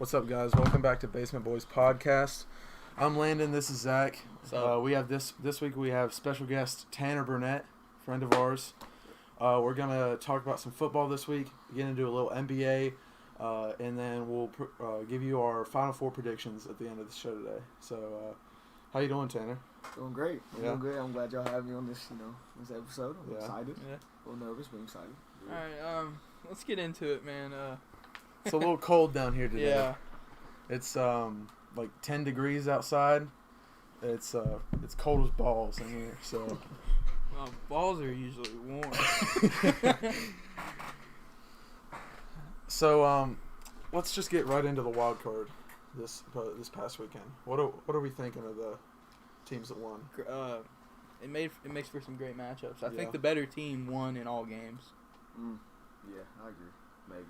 What's up, guys? Welcome back to Basement Boys Podcast. I'm Landon. This is Zach. We have this week. We have special guest Tanner Burnette, friend of ours. We're gonna talk about some football this week. Get into a little NBA, and then we'll give you our Final Four predictions at the end of the show today. So, how you doing, Tanner? Doing great. Doing good. I'm glad y'all have me on this, this episode. I'm excited. Yeah. A little nervous, but I'm excited. All right. Let's get into it, man. It's a little cold down here today. Yeah. It's like 10 degrees outside. It's cold as balls in here. So. Well, balls are usually warm. So let's just get right into the wild card this past weekend. What are we thinking of the teams that won? It makes for some great matchups. I think the better team won in all games. Yeah, I agree. Maybe.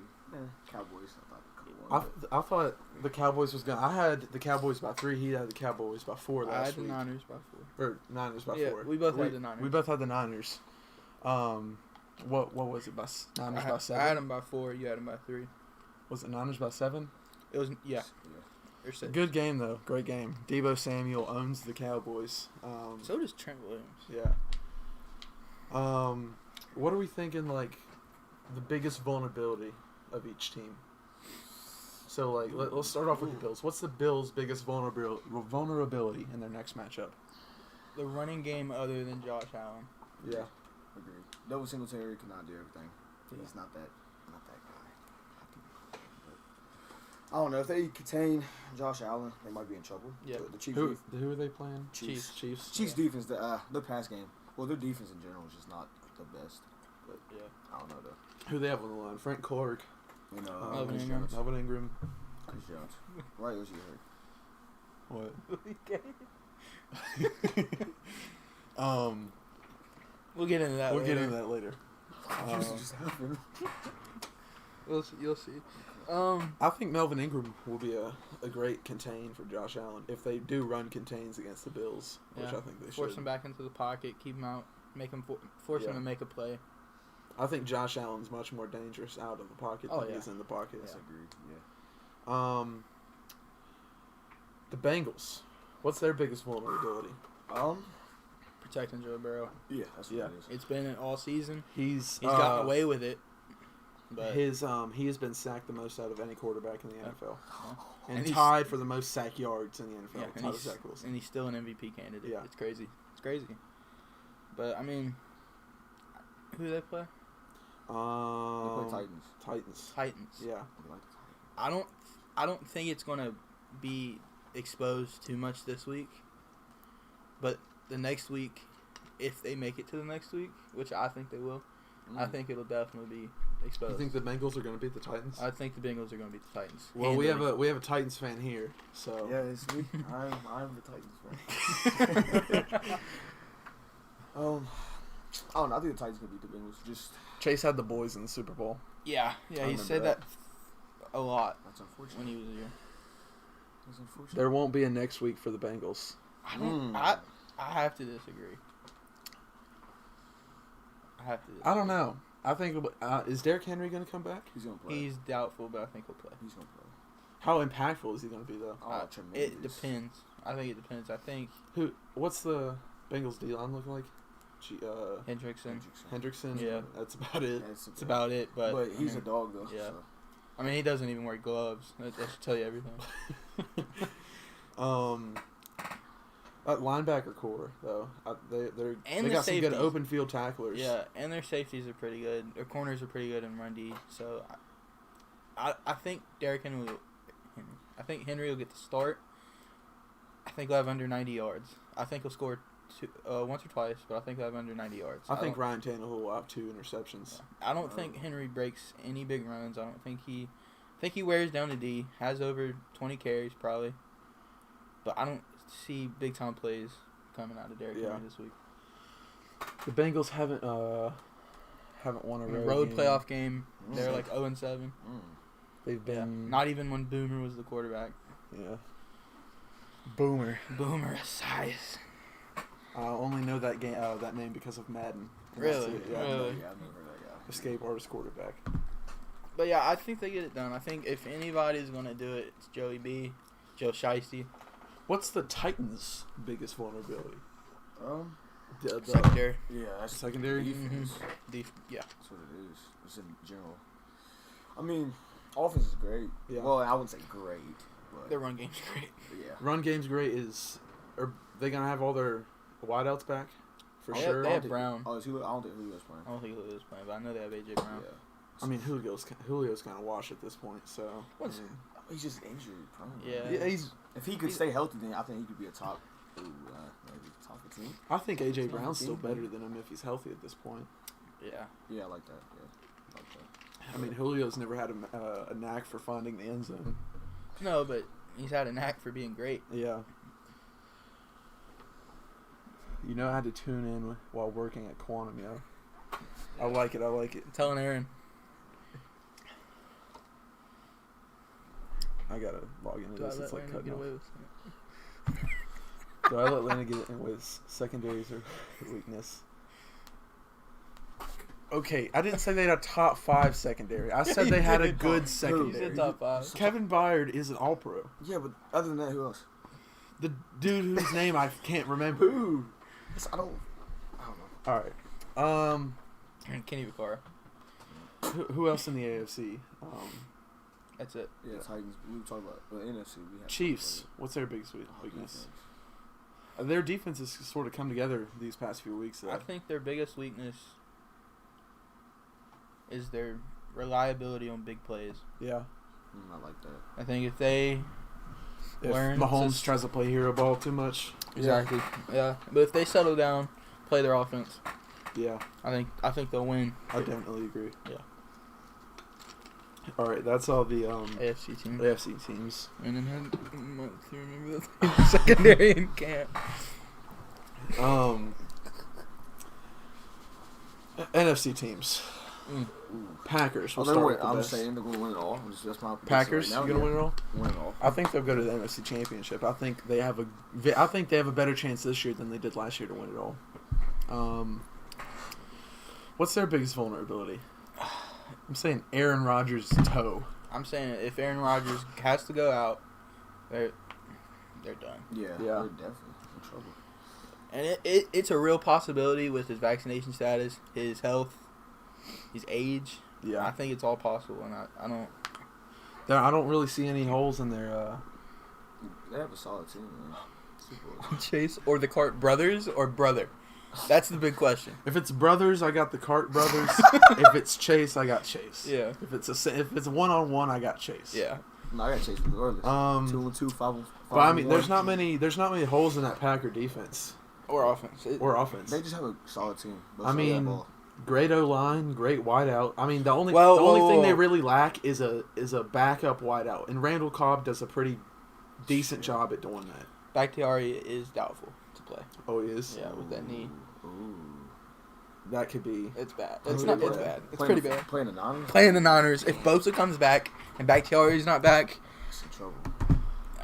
Cowboys. I thought could have won. I thought the Cowboys was gonna. I had the Cowboys by 3. He had the Cowboys by 4 last week. I had the Niners by 4. Or Niners by 4. Yeah, we both had the Niners. We both had the Niners. What was it? Niners by 7. I had them by 4. You had them by 3. Was it Niners by 7? It was Or 6. Good game though. Great game. Deebo Samuel owns the Cowboys. So does Trent Williams. Yeah. What are we thinking? Like the biggest vulnerability of each team. So like let's start off with the Bills. What's the Bills' biggest vulnerability in their next matchup? The running game other than Josh Allen. Yeah. Agreed. Noah Singletary cannot do everything. He's not that guy. But I don't know if they contain Josh Allen, they might be in trouble. Yeah. The Chiefs. Who are they playing? Chiefs. Chiefs defense. Their pass game. Well, their defense in general is just not the best. But Yeah. I don't know though. Who they have on the line? Frank Clark. Melvin Chris Ingram. Jones. Melvin Ingram. Chris Jones. Right, was you hurt? What? We'll get into that. We'll get into that later. Just happened. You'll see. I think Melvin Ingram will be a great contain for Josh Allen if they do run contains against the Bills, which I think they should. Force him back into the pocket, keep him out, make him force him to make a play. I think Josh Allen's much more dangerous out of the pocket than he is in the pocket. Yeah, agreed. Yeah. The Bengals. What's their biggest vulnerability? Protecting Joe Burrow. Yeah, that's what it is. It's been all season. He's gotten away with it. But he has been sacked the most out of any quarterback in the NFL, and he's tied for the most sack yards in the NFL. Yeah, and he's still an MVP candidate. Yeah. It's crazy. But I mean, who do they play? They play Titans. Yeah. I don't think it's gonna be exposed too much this week, but the next week, if they make it to the next week, which I think they will, I think it'll definitely be exposed. You think the Bengals are going to beat the Titans? I think the Bengals are going to beat the Titans. Well, we have a Titans fan here, so yeah, it's me. I'm the Titans fan. I don't know. I think the Titans can beat the Bengals. Just Chase had the boys in the Super Bowl. Yeah, he said that a lot. That's unfortunate. When he was here. That's unfortunate. There won't be a next week for the Bengals. I have to disagree. I don't know. I think is Derrick Henry going to come back? He's going to play. He's doubtful, but I think he'll play. He's going to play. How impactful is he going to be though? It depends. I think it depends. I think what's the Bengals D-line looking like? Hendrickson. Yeah, that's about it. That's about it. But he's a dog though. Yeah. So. I mean, he doesn't even wear gloves. That should tell you everything. That linebacker core though, they got some good open field tacklers. Yeah, and their safeties are pretty good. Their corners are pretty good in run D. So, I think Henry will get the start. I think he'll have under 90 yards. I think he'll score once or twice, but I think he'll have under 90 yards. I think Ryan Tannehill will have 2 interceptions. Yeah. I don't think Henry breaks any big runs. I don't think he. I think he wears down to D. Has over 20 carries probably, but I don't see big time plays coming out of Derrick Henry this week. The Bengals haven't won a road playoff game. They're like 0-7. They've been not even when Boomer was the quarterback. Yeah. Boomer size. I only know that name because of Madden. Really? Yeah, I've never heard that guy. Escape artist quarterback. But yeah, I think they get it done. I think if anybody's gonna do it, it's Joey B, Joe Shiesty. What's the Titans' biggest vulnerability? Secondary. Yeah, that's Secondary? defense. Yeah. That's what it is. It's in general. I mean, offense is great. Yeah. Well, I wouldn't say great, but Their run game's great. yeah. Run game's great. Are they gonna have all their wideouts back? For They sure. have Brown. Oh, is Julio? I don't think Julio's playing. I don't think Julio's playing, but I know they have AJ Brown. Yeah. I mean, Julio's kind of washed at this point. So What's- He's just injury prone. Yeah. he's. If he could stay healthy, then I think he could be a top, maybe top 15. I think AJ Top Brown's still 15. better than him if he's healthy at this point. Yeah. Yeah, I like that. Yeah, I like that. I mean, Julio's never had a knack for finding the end zone. No, but he's had a knack for being great. Yeah. You know, I had to tune in while working at Quantum, yo. I like it. I'm telling Aaron. I gotta log into Do I this. It's let like Landon cutting get off. away with it? Do I let Lana get in with secondaries or weakness? Okay, I didn't say they had a top 5 secondary. I said they had a good He secondary. said top 5. Kevin Byard is an All-Pro. Yeah, but other than that, who else? The dude whose name I can't remember. Who? I don't know. All right. And Kenny Vaccaro. Who else in the AFC? That's it. Yeah, Titans. We were talking about the NFC. We have Chiefs. What's their biggest weakness? Their defense has sort of come together these past few weeks. Though. I think their biggest weakness is their reliability on big plays. Yeah. I like that. I think if they If learn Mahomes to- tries to play hero ball too much. Exactly. Yeah. But if they settle down, play their offense, Yeah, I think they'll win. I definitely agree. Yeah. All right, that's all the AFC team. AFC teams. And then to remember the secondary in camp. NFC teams. Mm. Packers. We'll they're start win. with the I'm best. saying they're going to win it all. That's my Packers. Right now, You gonna win it all? Win it all. I think they'll go to the NFC Championship. I think they have a better chance this year than they did last year to win it all. What's their biggest vulnerability? I'm saying Aaron Rodgers' toe. I'm saying if Aaron Rodgers has to go out, they're done. Yeah, Yeah. they're definitely in trouble. And it's a real possibility with his vaccination status, his health, his age. I Yeah. think it's all possible, and I don't. I don't really see any holes in their. They have a solid team, man. Super Bowl. Chase or the Cart brothers or brother? That's the big question. If it's brothers, I got the Cart brothers. If it's Chase, I got Chase. Yeah. If it's a 1-on-1, I got Chase. Yeah. No, I got Chase regardless. 2-2, 5-5. But I mean, there's not many holes in that Packer defense Or offense. or offense. They just have a solid team. Both I sides of that mean, ball. great O-line, great wideout. I mean, the only Whoa. thing they really lack is a backup wideout, and Randall Cobb does a pretty decent job at doing that. Bakhtiari is doubtful to play. Oh, he is. Yeah, with that knee. Ooh. That could be. It's bad. Who It's they not. play? It's bad. It's Playing pretty bad. Playing the Niners? Playing the Niners. If Bosa comes back and Bakhtiari's not back, That's in trouble.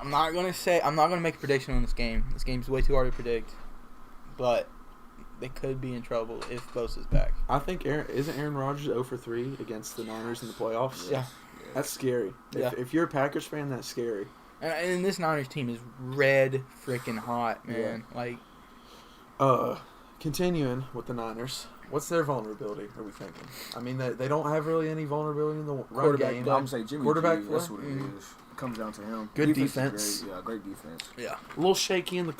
I'm not gonna make a prediction on this game. This game's way too hard to predict. But they could be in trouble if Bosa's back. I think isn't Aaron Rodgers 0 for 3 against the Niners in the playoffs? Yeah. That's scary. Yeah. If you're a Packers fan, that's scary. And this Niners team is red freaking hot, man. Like, Continuing with the Niners, what's their vulnerability? Are we thinking? I mean, they don't have really any vulnerability in the run Quarterback game. play. I'm saying Jimmy Quarterback G, that's play? what it is. It comes down to him. Good Is defense. great. Yeah, great defense. yeah. A little shaky in the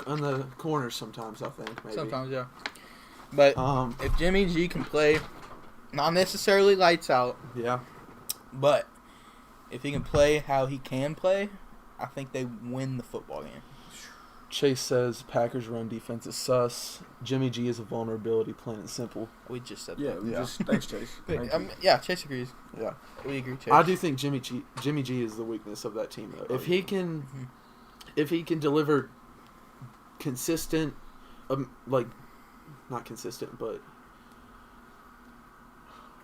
corners sometimes. I think maybe. Sometimes, yeah. But if Jimmy G can play, not necessarily lights out, Yeah. but if he can play how he can play, I think they win the football game. Chase says Packers run defense is sus. Jimmy G is a vulnerability, plain and simple. We just said Yeah, that. we just thanks, Chase. Thank you. Yeah, Chase agrees. Yeah. We agree, Chase. I do think Jimmy G is the weakness of that team though. If he can deliver consistent not consistent, but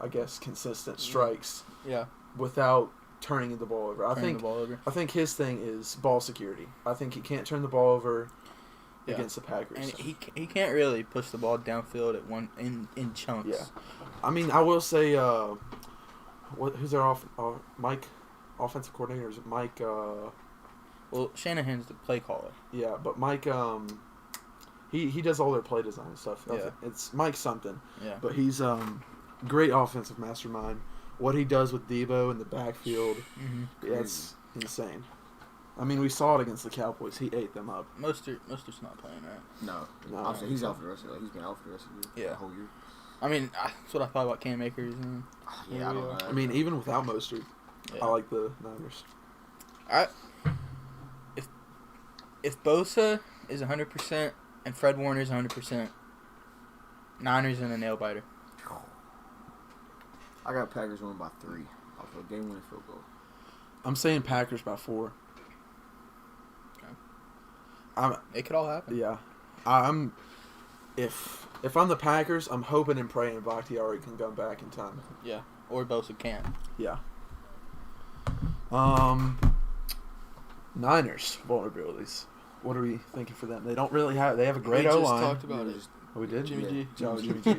I guess consistent strikes Yeah. without turning the ball over. Turning the ball over. I think his thing is ball security. I think he can't turn the ball over Yeah. against the Packers. And he can't really push the ball downfield at in chunks. Yeah. I mean, I will say who's their Mike, offensive coordinator? Is it Mike? Well, Shanahan's the play caller. Yeah, but Mike, he does all their play design and stuff. Yeah. It's Mike something. Yeah. But he's great offensive mastermind. What he does with Debo in the backfield, that's insane. I mean, we saw it against the Cowboys. He ate them up. Mostert's not playing, right? No. Obviously, he's out for the rest of the year. He's been out for the rest of the year. Yeah. The whole year. I mean, that's what I thought about Cam Akers. And Yeah, I don't know. I mean, even without Mostert, I like the Niners. If Bosa is 100% and Fred Warner is 100%, Niners in a nail biter. I got Packers winning by 3 off a game-winning field goal. I'm saying Packers by 4. It could all happen. Yeah, if I'm the Packers, I'm hoping and praying Bakhtiari can come back in time. Yeah, or Bosa can't. Yeah. Niners vulnerabilities. What are we thinking for them? They don't really have. They have a great O line. We just talked about it. Oh, we did. Jimmy G. Oh, Jimmy G.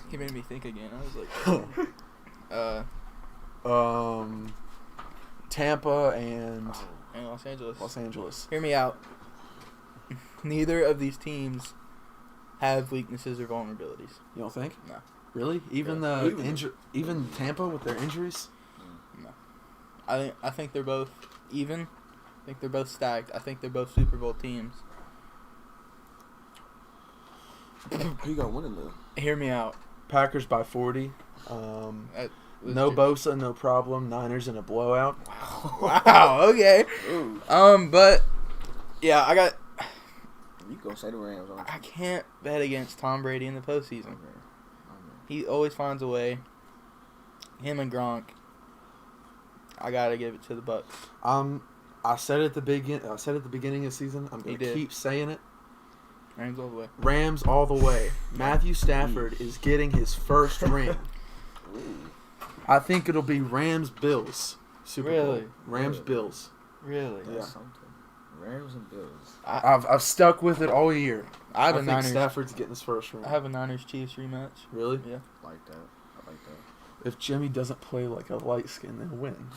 He made me think again. I was like, Tampa and Los Angeles. Los Angeles. Hear me out. Neither of these teams have weaknesses or vulnerabilities. You don't think? No. Really? Even even Tampa with their injuries? No. I think they're both even. I think they're both stacked. I think they're both Super Bowl teams. Who you got winning though? Hear me out. Packers by 40. No Bosa, no problem. Niners in a blowout. Wow. Okay. Ooh. But yeah, I got. You go say the Rams. I can't bet against Tom Brady in the postseason. He always finds a way. Him and Gronk. I gotta give it to the Bucks. I said at the beginning of the season. I'm gonna keep saying it. Rams all the way. Rams all the way. Matthew Stafford is getting his first ring. I think it'll be Rams-Bills Super Bowl. Rams-Bills. Really? That's something. Rams and Bills. I've stuck with it all year. I think Stafford's getting his first ring. I have a Niners-Chiefs rematch. Really? Yeah. I like that. If Jimmy doesn't play like a light skin, they'll win.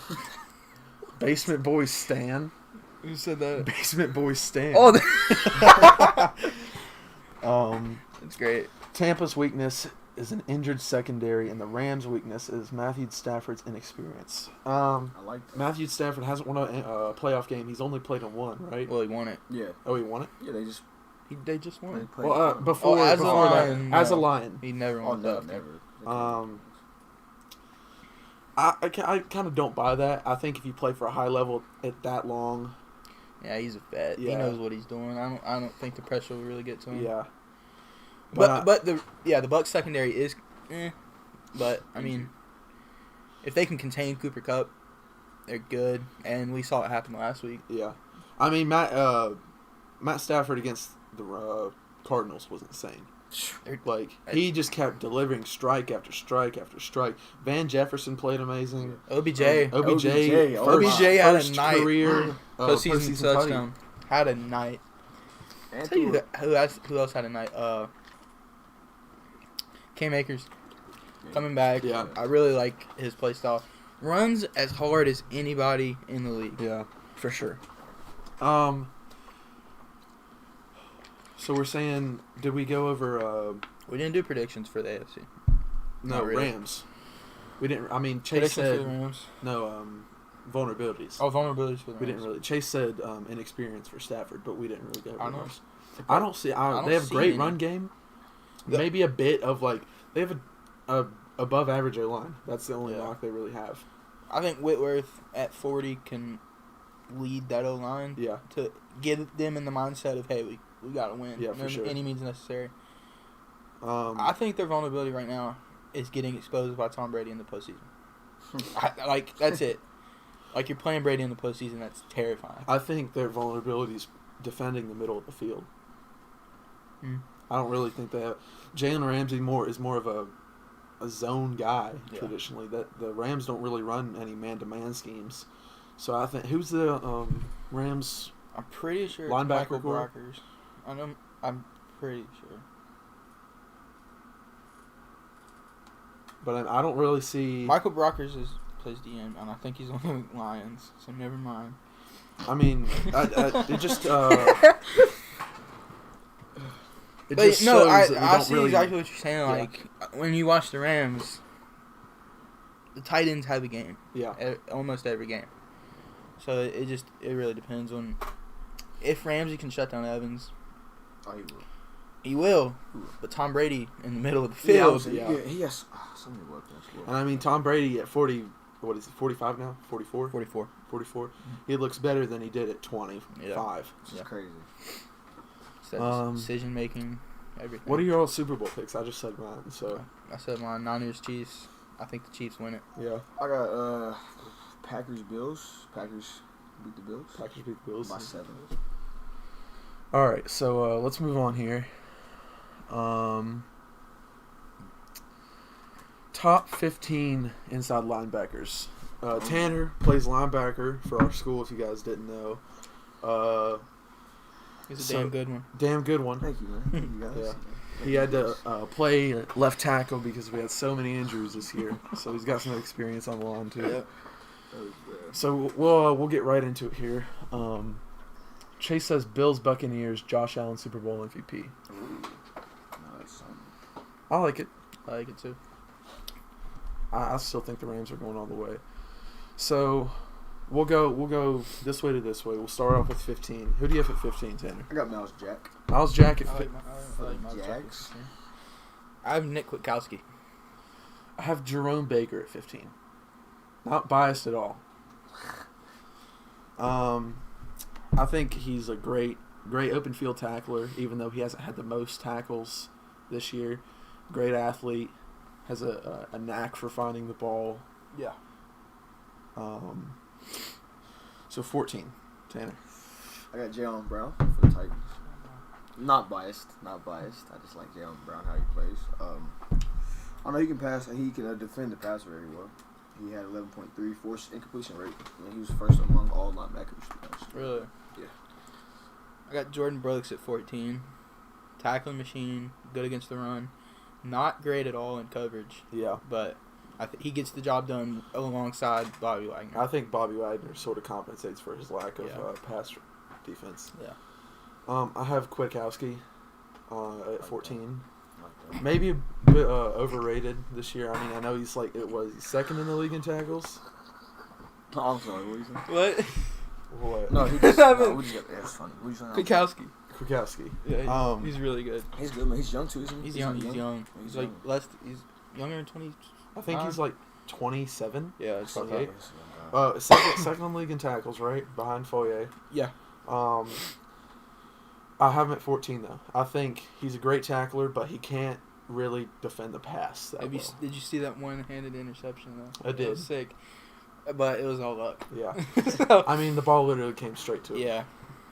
Basement Boys Stan. Who said that? Basement Boys Stan. Oh, that's great. Tampa's weakness is an injured secondary, and the Rams' weakness is Matthew Stafford's inexperience. I like that. Matthew Stafford hasn't won a playoff game. He's only played in one, right? Well, he won it. Yeah. Oh, he won it? Yeah, they just won it. Well, before as a Lion, no. as a Lion. He never won that. Never. I kind of don't buy that. I think if you play for a high level at that long, yeah, he's a vet. Yeah. He knows what he's doing. I don't think the pressure will really get to him. Yeah. But the Bucs secondary is, but I mean, if they can contain Cooper Kupp, they're good, and we saw it happen last week. Yeah, I mean Matt Stafford against the Cardinals was insane. Like he just kept delivering strike after strike after strike. Van Jefferson played amazing. OBJ had a night. Career postseason touchdown. Had a night. I'll tell you who else had a night. Cam Akers coming back. Yeah. I really like his play style. Runs as hard as anybody in the league. Yeah, for sure. So we're saying, did we go over? We didn't do predictions for the AFC. No, really. Rams. We didn't. I mean, Chase Predictions said for the Rams. no. Vulnerabilities. Oh, vulnerabilities for the Rams. We didn't really. Chase said inexperience for Stafford, but we didn't really go over I those. I don't see. They have a great run game. Maybe a bit of they have a above average O line. That's the only knock they really have. I think Whitworth at 40 can lead that O line. Yeah. To get them in the mindset of, hey, we got to win. Yeah, for sure. Any means necessary. I think their vulnerability right now is getting exposed by Tom Brady in the postseason. That's it. Like, you're playing Brady in the postseason, that's terrifying. I think their vulnerability is defending the middle of the field. I don't really think they have. Jalen Ramsey is more of a zone guy traditionally. That the Rams don't really run any man-to-man schemes. So I think who's the Rams? I'm pretty sure linebacker it's Michael core? Brockers. I'm pretty sure. But I don't really see. Michael Brockers plays DM, and I think he's on the Lions, so never mind. I mean, it just. It But just no, shows that we I don't see really, exactly what you're saying. Yeah. Like when you watch the Rams, the tight ends have a game. Yeah. Almost every game. So it really depends on if Ramsey can shut down Evans. Oh, he will. He will, but Tom Brady in the middle of the field. Yeah. He has so many weapons. And I mean, Tom Brady at 40, what is it, 45 now? 44? 44. 44. He looks better than he did at 25. Which is crazy. Decision making, everything. What are your all Super Bowl picks? I just said mine, so. I said mine, Niners, Chiefs. I think the Chiefs win it. Yeah. I got Packers, Bills. Packers beat the Bills. Packers beat the Bills. By 7. All right, so let's move on here. Top 15 inside linebackers. Tanner plays linebacker for our school, if you guys didn't know. He's a damn good one. Damn good one. Thank you, man. Thank you guys. Yeah. He had to play left tackle because we had so many injuries this year. So he's got some experience on the line, too. Yep. So we'll get right into it here. Chase says Bills, Buccaneers, Josh Allen, Super Bowl MVP. Ooh. No, that's something. I like it. I like it too. I still think the Rams are going all the way. So we'll go this way to this way. We'll start off with 15. Who do you have at 15, Tanner? I got Miles Jack. Miles Jack at I 15. like my Jags. I have Nick Kwiatkowski. I have Jerome Baker at 15. Not biased at all. I think he's a great open field tackler, even though he hasn't had the most tackles this year. Great athlete, has a knack for finding the ball. Yeah. So 14, Tanner. I got Jaylen Brown for the Titans. Not biased. I just like Jaylen Brown, how he plays. I know he can pass. He can defend the pass very well. He had 11.3 forced incompletion rate. And he was first among all linebackers. Really? Yeah. I got Jordan Brooks at 14. Tackling machine, good against the run. Not great at all in coverage, Yeah. but he gets the job done alongside Bobby Wagner. I think Bobby Wagner sort of compensates for his lack of pass defense. Yeah. I have Kwiatkowski at 14. Like Maybe a bit overrated this year. I mean, I know he's second in the league in tackles. that. I'm sorry, what you saying? What? What? No, he just. That's funny. What you saying? Kwiatkowski. Kwiatkowski. Yeah, he's really good. He's good, man. He's young too, isn't he? He's young. He's young. He's like less. He's younger than 20. I think he's like 27. Yeah, it's 28. okay. Second in the league in tackles, right? Behind Foyer. Yeah. I have him at 14, though. I think he's a great tackler, but he can't really defend the pass that well. Did you see that one-handed interception, though? I did. It was sick. But it was all luck. Yeah. So, I mean, the ball literally came straight to him. yeah.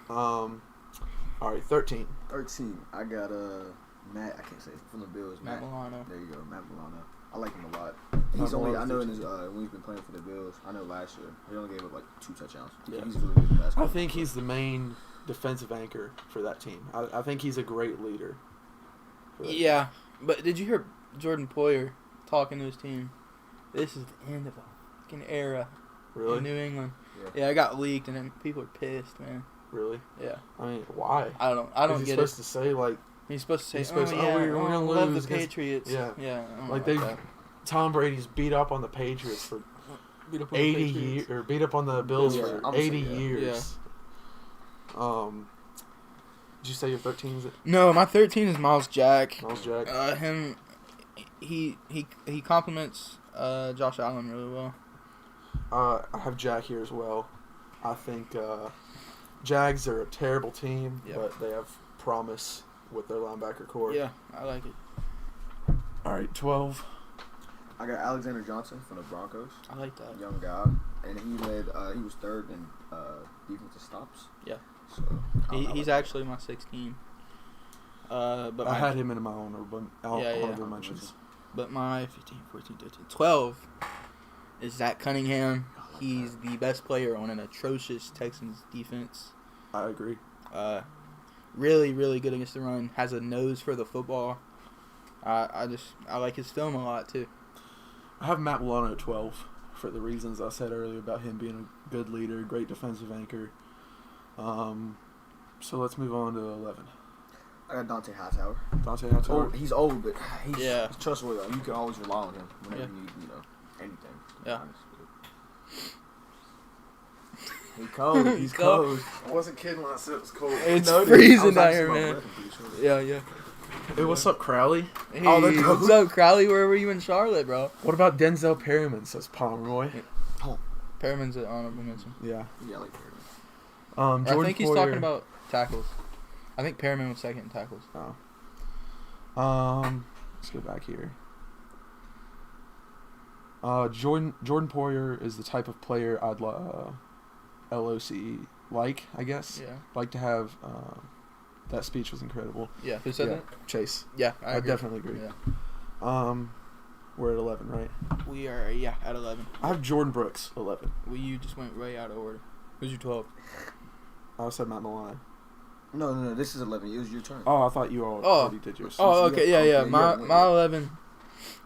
All right, 13. 13. I got Matt. I can't say it, from the Bills. Matt Milano. There you go, Matt Milano. I like him a lot. He's only. I know in his when he's been playing for the Bills. I know last year he only gave up like 2 touchdowns. Yeah. He's really good at basketball. I think he's the main defensive anchor for that team. I think he's a great leader. for that Yeah. But did you hear Jordan Poyer talking to his team? This is the end of a fucking era team. Really? in New England. Yeah. Yeah, it got leaked, and then people are pissed, man. Really? Yeah. I mean, why? I don't Is he get supposed it. to say, like, He's supposed to say, he's supposed to, yeah, we're gonna love lose the against-" Patriots. Yeah. Yeah. I don't like like they that. Tom Brady's beat up on the Patriots for Beat up on the 80 Patriots. years, or beat up on the Bills Yeah, for I'm 80 saying, years. Did you say your 13 is it? No, my 13 is Miles Jack. Miles Jack. He compliments Josh Allen really well. I have Jack here as well. I think Jags are a terrible team, Yep. but they have promise with their linebacker core. Yeah, I like it. All right, 12. I got Alexander Johnson from the Broncos. I like that. Young guy, and he led. He was third in defensive stops. Yeah. So He's actually my 16. But I had him in my honorable mentions. But my 15, 14, 13, 12 is Zach Cunningham. He's the best player on an atrocious Texans defense. I agree. Really, really good against the run. Has a nose for the football. I like his film a lot too. I have Matt Milano at 12 for the reasons I said earlier about him being a good leader, great defensive anchor. So let's move on to 11. I got Dante Hightower. Dante Hightower. He's old, but he's Yeah. trustworthy. You can always rely on him whenever you need, anything. Yeah. He's cold. He's cold. I wasn't kidding when I said it was cold. It's No, dude, freezing I was down actually here, my man. breath, I'm pretty sure. Yeah. Hey, what's up, Crowley? Hey, Oh, they're what's up, Crowley? Where were you in Charlotte, bro? What about Denzel Perryman, says Pomeroy? Perriman's an honorable mention. Yeah. Yeah, I like Perryman. Jordan I think he's Poyer. talking about tackles. I think Perriman was second in tackles. Let's go back here. Jordan Poyer is the type of player I'd LOC like, I guess. Yeah. Like to have. That speech was incredible. Yeah. Who said that? Chase. Yeah, I agree. definitely agree. Yeah. We're at 11, right? We are at 11. I have Jordan Brooks 11. Well, you just went way out of order. Who's your 12? I said Matt Milano. No. This is 11. It was your turn. Oh, I thought you already did yours. Oh, okay. Yeah. Yeah, My yeah. 11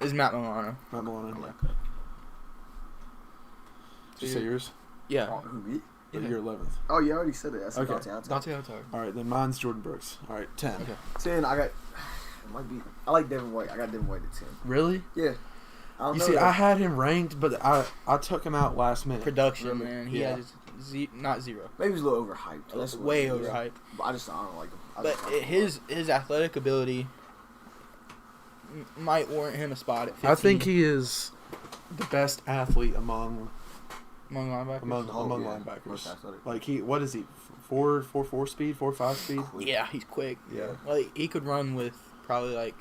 is Matt Milano. Matt Milano. I like that. Did you say yours? Yeah. Oh, who, me? Or Yeah. your 11th. Oh, you already said it. I said Okay. Dante Hightower. Dante Hightower. All right, then mine's Jordan Brooks. All right, 10. Okay. 10, I got... It might be... I like Devin White. I got Devin White at 10. Really? Yeah. I don't You know. see, I had him ranked, but I took him out last minute. Production, Really? man. He Yeah. had not zero. Maybe he's a little overhyped. That's what Way it is. overhyped. But I don't like him. But his athletic ability might warrant him a spot at 15. I think he is the best athlete among among linebackers. among Most linebackers. athletic. Like what is he? 4.4 speed, 4.5 speed. Yeah, he's quick. Yeah. Like he could run with probably like.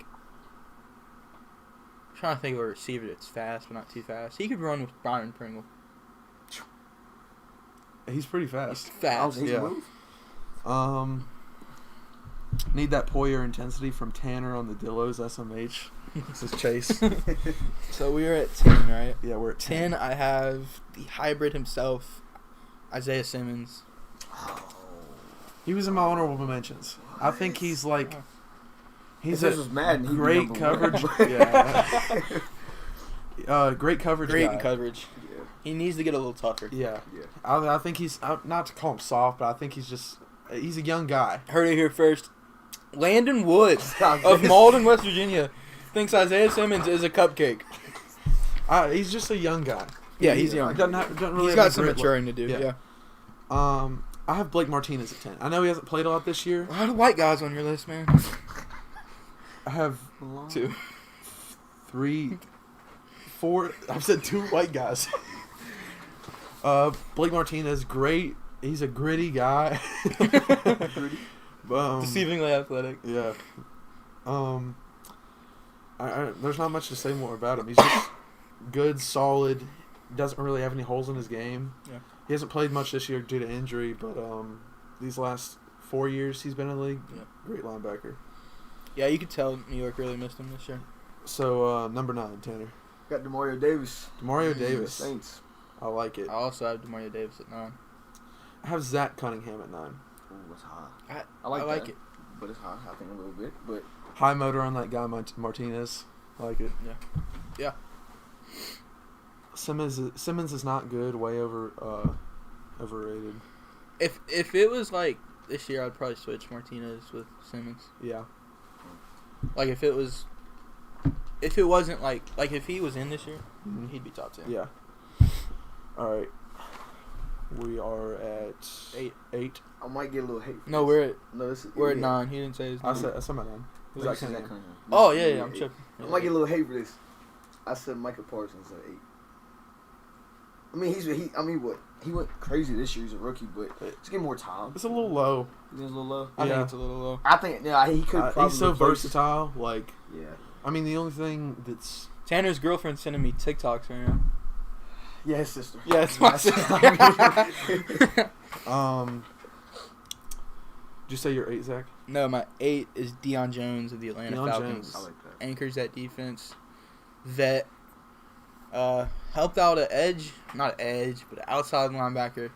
I'm trying to think of a receiver that's fast but not too fast. He could run with Brian Pringle. He's pretty He's fast. fast. He's yeah. a move. Need that Poyer intensity from Tanner on the Dillos SMH. This is Chase. So we are at 10, right? Yeah, we're at 10. 10, I have the hybrid himself, Isaiah Simmons. He was in my honorable mentions. I think he's like. He's If this a was Madden, he'd be great number coverage. one. Yeah. Great coverage. Great guy. in coverage. Yeah. He needs to get a little tougher. Yeah. Yeah. I think he's not to call him soft, but I think he's a young guy. Heard it here first. Landon Woods of Malden, West Virginia, thinks Isaiah Simmons is a cupcake. He's just a young guy. Yeah, he's young. Doesn't really He's have got a some great maturing to do. Yeah. Yeah. I have Blake Martinez at 10. I know he hasn't played a lot this year. A lot of white guys on your list, man. I have 2. 3, 4. I've said 2 white guys. Blake Martinez, great. He's a gritty guy. Deceivingly athletic. Yeah. There's not much to say more about him. He's just good, solid. Doesn't really have any holes in his game. Yeah. He hasn't played much this year due to injury, but these last 4 years he's been in the league. Yeah. Great linebacker. Yeah, you could tell New York really missed him this year. So number 9, Tanner. Got DeMario Davis. DeMario Davis. Saints. I like it. I also have DeMario Davis at 9. I have Zach Cunningham at 9. Ooh, that's high. I like like that. it. But it's high, I think, a little bit. But High motor on that guy Martinez. I like it. Yeah. Simmons is not good. Way overrated. If it was like this year, I'd probably switch Martinez with Simmons. Yeah. Like if it wasn't like if he was in this year, Mhm. he'd be top 10. Yeah. All right. We are at 8. I might get a little hate. For No, this. we're at No, this is, we're at yeah. 9. He didn't say his I name. said my 9. This Zach is Cunningham. Zach Cunningham. Oh This yeah, is yeah. I'm eight. tripping. I might get a little hate for this. I said Micah Parsons at 8. I mean, he went crazy this year. He's a rookie, but he's getting more time. It's a little low. He's a little low. I Yeah. think it's a little low. I think he could probably. He's so replace- versatile. Like, Yeah. I mean, the only thing that's Tanner's girlfriend's sending me TikToks right now. Yeah, his sister. Yeah, it's my sister. Did you say you're 8, Zach? No, my 8 is Deion Jones of the Atlanta Deion Falcons. Jones. I like that. Anchors that defense. Vet. Helped out an edge, not an edge, but an outside linebacker.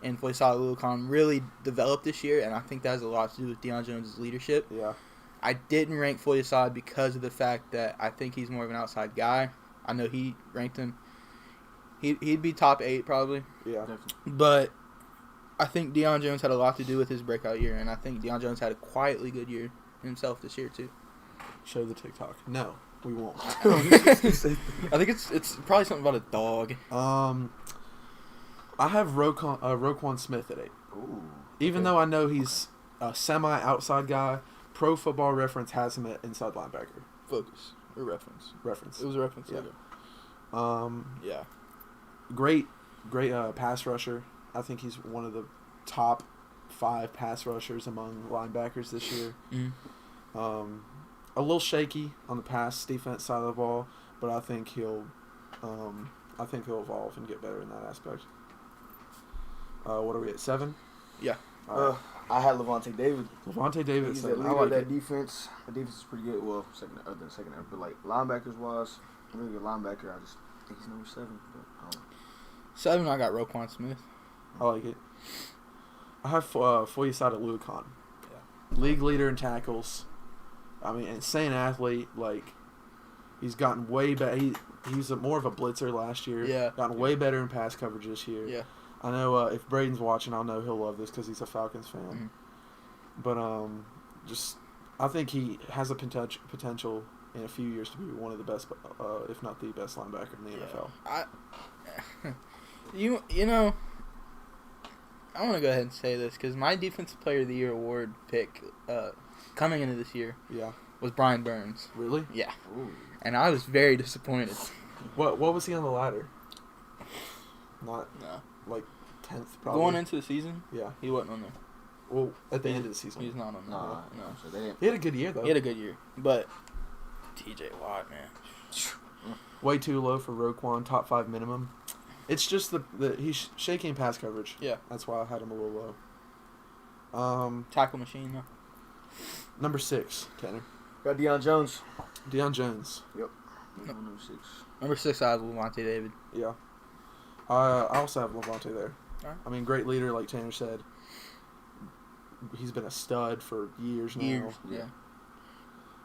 And Faisal Wilkins really developed this year, and I think that has a lot to do with Deion Jones' leadership. Yeah. I didn't rank Faisal because of the fact that I think he's more of an outside guy. I know he ranked him. He'd be top 8 probably. Yeah. Definitely. But I think Deion Jones had a lot to do with his breakout year, and I think Deion Jones had a quietly good year himself this year too. Show the TikTok. No, we won't. I think it's probably something about a dog. I have Roquan Smith at 8. Ooh. Even though I know he's a semi-outside guy, Pro Football Reference has him at inside linebacker. Focus or reference. Reference. It was a reference. Yeah. Okay. Yeah. Great pass rusher. I think he's one of the top 5 pass rushers among linebackers this year. Mm-hmm. A little shaky on the pass defense side of the ball, but I think he'll evolve and get better in that aspect. What are we at, 7? Yeah. I had Levante David. Levante David. He's the I leader of like that it. defense. The defense is pretty good. Well, second half, but like linebackers wise, really good linebacker. I just think he's number 7. But 7, I got Roquan Smith. I like it. I have Foyesade Lucan. Yeah. League leader in tackles. I mean, insane athlete. Like, he's gotten way better. He was more of a blitzer last year. Yeah. Gotten way better in pass coverage this year. Yeah. I know if Braden's watching, I'll know he'll love this because he's a Falcons fan. Mm-hmm. But I think he has a potential in a few years to be one of the best, if not the best linebacker in the NFL. You know, I want to go ahead and say this because my Defensive Player of the Year award pick coming into this year was Brian Burns. Really? Yeah. Ooh. And I was very disappointed. What was he on the ladder? Not No. like 10th probably. Going into the season, Yeah. he wasn't on there. Well, at the end of the season. He's not on there. Nah, No. So they didn't. He had a good year though. He had a good year. But TJ Watt, man. Way too low for Roquan, top 5 minimum. It's just he's shaky in pass coverage. Yeah. That's why I had him a little low. Tackle machine, though. Number 6, Tanner. Got Deion Jones. Deion Jones. Yep. Number 6. Number 6, I have Levante David. Yeah. I also have Levante there. Alright. I mean, great leader, like Tanner said. He's been a stud for years now. Yeah.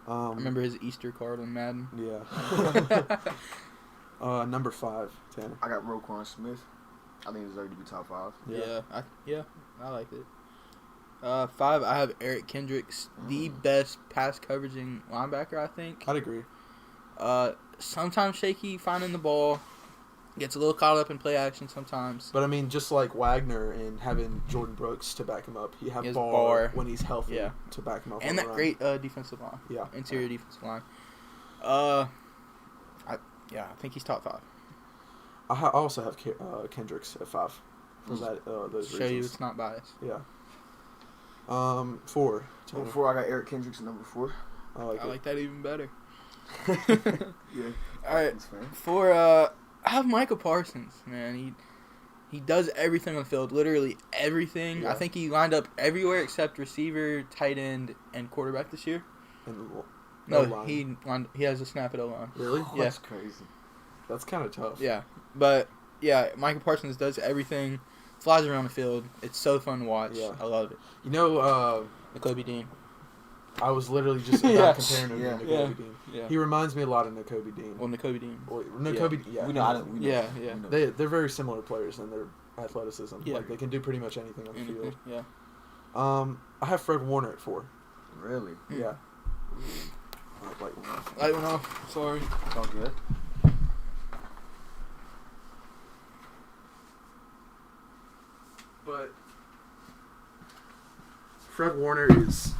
I remember his Easter card on Madden. Yeah. Number 5, Tanner. I got Roquan Smith. I think he's ready to be top 5. Yeah. I like it. 5, I have Eric Kendricks, the best pass coveraging linebacker, I think. I'd agree. Sometimes shaky finding the ball. Gets a little caught up in play action sometimes. But I mean, just like Wagner and having Jordan Brooks to back him up, he has He has Barr when he's healthy to back him up. And on that the run. great defensive line. Yeah. Interior defensive line. I think he's top 5. I also have Kendricks at 5 for those Show reasons. you it's not biased. Yeah. 4. Number 4, I got Eric Kendricks at number 4. I like that even better. Yeah. All right. That's fair. 4, I have Micah Parsons, man. He does everything on the field, literally everything. Yeah. I think he lined up everywhere except receiver, tight end, and quarterback this year. And No, line. he has a snap at O-line. Really? Yeah. That's crazy. That's kind of tough. Yeah, but yeah, Micah Parsons does everything, flies around the field. It's so fun to watch. Yeah. I love it. You know, N'Kobe Dean. I was literally just about Yeah. comparing him to Yeah. N'Kobe Dean. Yeah. He reminds me a lot of N'Kobe Dean. Well, N'Kobe Dean. N'Kobe, yeah. We know. We know. Yeah. We know. They're very similar players in their athleticism. Yeah. Like, they can do pretty much anything on the field. Yeah. I have Fred Warner at 4. Really? Yeah. Light one off. Light went off. Sorry. It's all good. But Fred Warner is,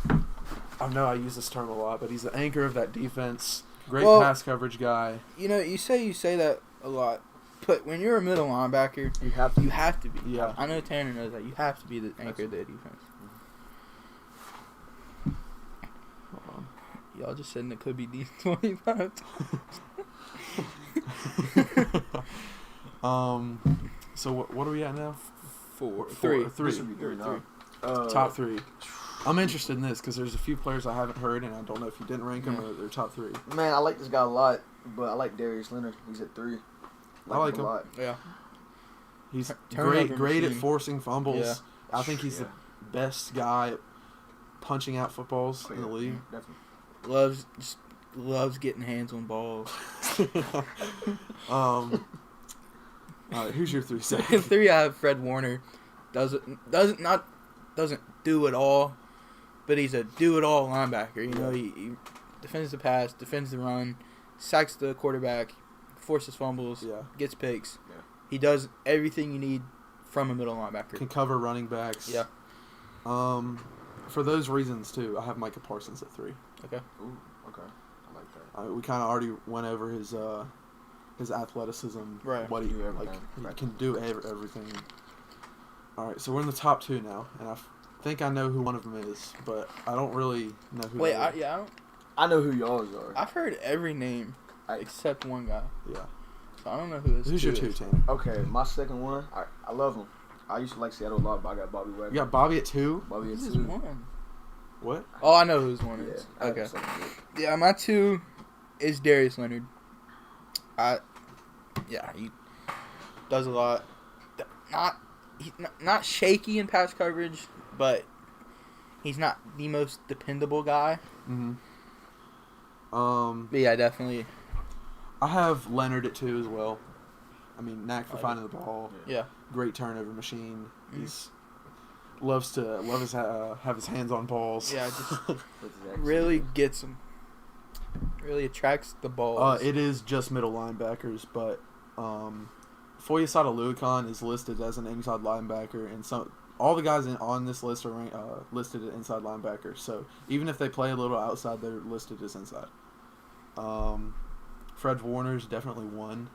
I know I use this term a lot, but he's the anchor of that defense. Great pass coverage guy. You know, you say that a lot, but when you're a middle linebacker, You have to. you have to be. Yeah. I know Tanner knows that. You have to be the anchor of the defense. Hold on. Y'all just said N'Kobe Dean 25 times. So what are we at now? 3. This would be good now. Top 3. I'm interested in this because there's a few players I haven't heard, and I don't know if you didn't rank them or they're top 3. Man, I like this guy a lot, but I like Darius Leonard. He's at 3. I like him. a lot. Yeah. He's Turnover great at machine. forcing fumbles. Yeah. I think he's the best guy at punching out footballs in the league. Definitely. Loves just loves getting hands on balls. All right, who's your 3 In seconds? 3, I have Fred Warner. Doesn't do it all, but he's a do-it-all linebacker. You know, he defends the pass, defends the run, sacks the quarterback, forces fumbles, gets picks. Yeah. He does everything you need from a middle linebacker. Can cover running backs. Yeah. For those reasons, too, I have Micah Parsons at 3. Okay. Ooh, okay. I like that. We kind of already went over his athleticism. Right. What he Do everything. he can do everything. All right, so we're in the top 2 now, and I think I know who one of them is, but I don't really know who. Wait, I I know who y'all's are. I've heard every name except one guy. Yeah. So I don't know who this Who's your 2, is. Tanner? Okay, my second one, I love him. I used to like Seattle a lot, but I got Bobby Wagner. You got Bobby at 2? Bobby at Who's 2. one? What? Oh, I know who's one Yeah, is. I have Okay. a second pick. Yeah, my 2 is Darius Leonard. He does a lot. He's not shaky in pass coverage, but he's not the most dependable guy. Mm-hmm. But yeah, definitely. I have Leonard at 2 as well. I mean, knack for finding the ball. Yeah. Great turnover machine. He's loves have his hands on balls. Yeah, just That's exactly really it. gets him. Really attracts the balls. It is just middle linebackers, but Foyesade Luakon is listed as an inside linebacker, and all the guys on this list are listed as inside linebackers. So even if they play a little outside, they're listed as inside. Fred Warner's definitely 1.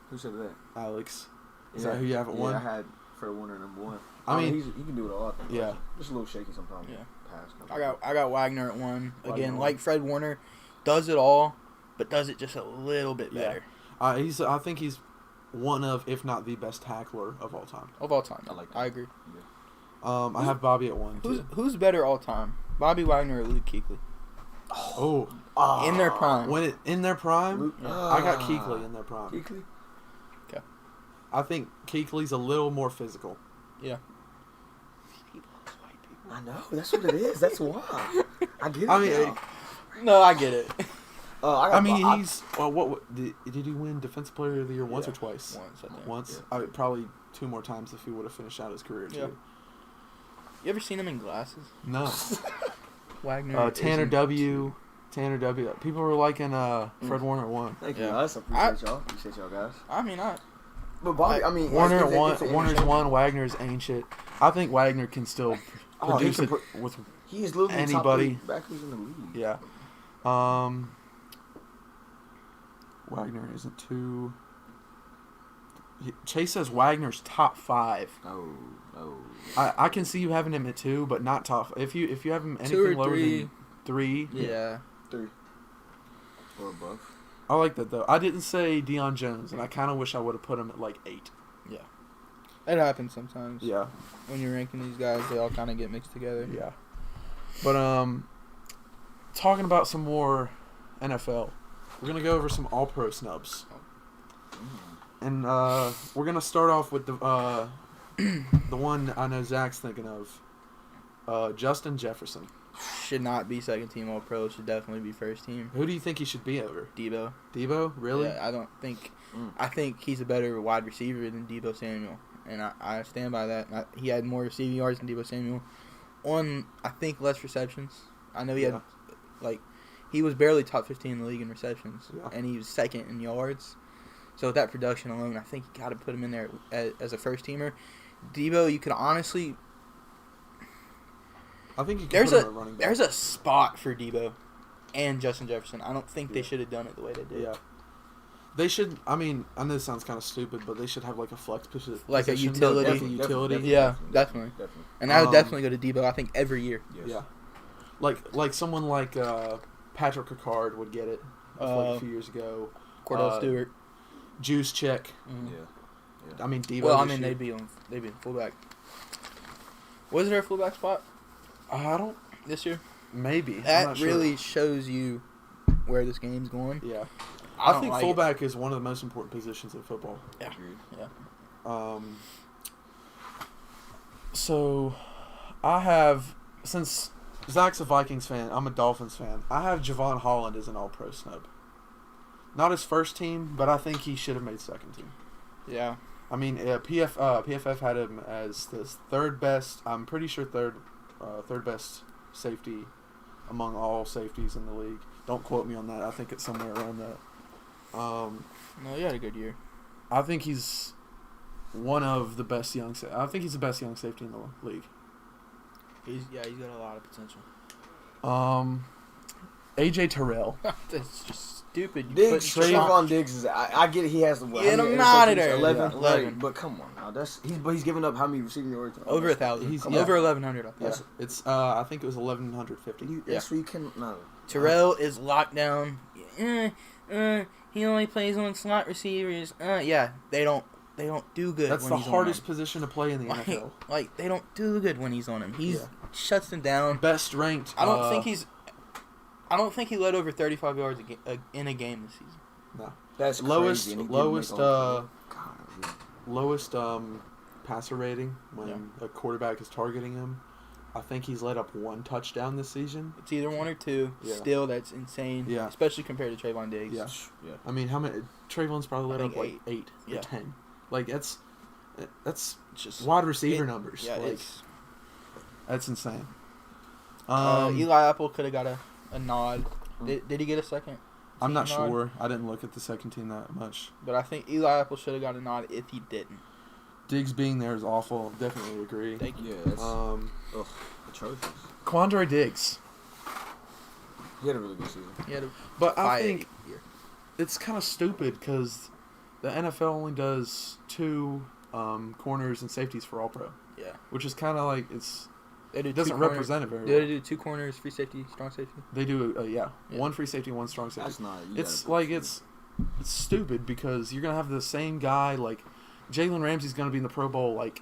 Who said that? Alex, is that who you have at 1? I had Fred Warner number 1. I mean, he can do it all. I think. Yeah. Just a little shaky sometimes. Yeah. Pass. I got Wagner at 1. Again, Wagner. like Fred Warner, does it all, but does it just a little bit better. I think he's one of, if not the best tackler of all time. Of all time. I like that. I agree. Yeah. I have Bobby at 1 too. Who's better all time? Bobby Wagner or Luke Kuechly? Oh, In their prime. in their prime, Luke, I got Kuechly in their prime. Kuechly? I think Kuechly's a little more physical. Yeah. I know. That's what it is. That's why. I get it. I mean, now. No, I get it. I mean, he's what did he win Defensive Player of the Year once or twice? Once, I think. Once. Yeah. Probably 2 more times if he would have finished out his career too. Yeah. You ever seen him in glasses? No. Wagner. Tanner isn't- W. People were liking Fred Warner at 1. Thank you Yeah. guys. I appreciate y'all. Appreciate y'all guys. I mean, But Bobby, I mean, Warner at it's 1. an Warner's interchange. 1. Wagner's ancient. I think Wagner can still Oh, he produce can it with. He is literally anybody. top 3 backers in the league. Yeah. Wagner isn't 2. Chase says Wagner's top 5. No. I can see you having him at 2, but not top. If you have him 2 anything or lower 3. than 3, Yeah. 3 or above. I like that though. I didn't say Deion Jones, and I kind of wish I would have put him at like 8. It happens sometimes. Yeah, When you're ranking these guys, they all kind of get mixed together. yeah. But talking about some more NFL, we're gonna go over some All-Pro snubs, and we're gonna start off with the the one I know Zach's thinking of, Justin Jefferson. Should not be second team All Pro. Should definitely be first team. Who do you think he should be over? Debo. Debo? Really? Yeah, I don't think. Mm. I think he's a better wide receiver than Debo Samuel, and I stand by that. He had more receiving yards than Debo Samuel, on I think less receptions. I know he had he was barely top 15 in the league in receptions, and he was second in yards. So with that production alone, I think you got to put him in there as a first teamer. Debo, you could honestly. I think you can put him at running back. There's a spot for Debo and Justin Jefferson. I don't think they should have done it the way they did. Yeah. They should. I mean, I know this sounds kind of stupid, but they should have like a flex position, Like a position, utility. like a utility. Yeah, definitely. And I would definitely go to Debo. I think every year. Yes. Yeah, like someone like Patrick Ricard would get it like a few years ago. Cordell Stewart. Juice check. Mhm. Yeah. I mean Debo. Well, I this mean year. they'd be in fullback. Was there a fullback spot I don't. this year? Maybe I'm That not sure. really shows you where this game's going. Yeah, I I don't think like it. fullback is one of the most important positions in football. Yeah. Agreed. Yeah. So I have, since Zach's a Vikings fan. I'm a Dolphins fan. I have Javon Holland as an All-Pro snub. Not his first team, but I think he should have made second team. Yeah. I mean, PFF had him as the third best. I'm pretty sure third best safety among all safeties in the league. Don't quote me on that. I think it's somewhere around that. No, he had a good year. I think he's one of the best young. I think he's the best young safety in the league. He's got a lot of potential. AJ Terrell. That's just stupid. Trayvon Diggs is. I get it. He has the. Get him out of there. 11. Yeah. But come on now. He's giving up how many receiving yards? Over 1,000. He's over 1,100. Yeah. It's I think it was 1,150. That's where you can no. Terrell is locked down. He only plays on slot receivers. They don't do good. That's when the he's hardest on position to play in the NFL. Like they don't do good when he's on him. He shuts them down. Best ranked. I don't think he led over 35 yards in a game this season. No, that's lowest crazy. lowest passer rating when a quarterback is targeting him. I think he's let up 1 touchdown this season. It's either 1 or 2. Yeah. Still, that's insane. Yeah. Especially compared to Trayvon Diggs. Yeah. I mean, how many? Trayvon's probably let up like 8 or Yeah. 10. Like that's Just wide receiver numbers. Yeah, like, that's insane. Eli Apple could have got a nod. Did he get a second? I'm not nod? sure. I didn't look at the second team that much. But I think Eli Apple should have got a nod if he didn't. Diggs being there is awful. Definitely agree. Thank you. Yeah, that's atrocious. Quandre Diggs. He had a really good season. But I think it's kind of stupid because the NFL only does 2 corners and safeties for All-Pro. Yeah. Which is kind of like it doesn't represent it very well. well. They do 2 corners, free safety, strong safety? They do, 1 free safety, 1 strong safety. That's not. It's stupid because you're going to have the same guy, like, Jaylen Ramsey's going to be in the Pro Bowl, like,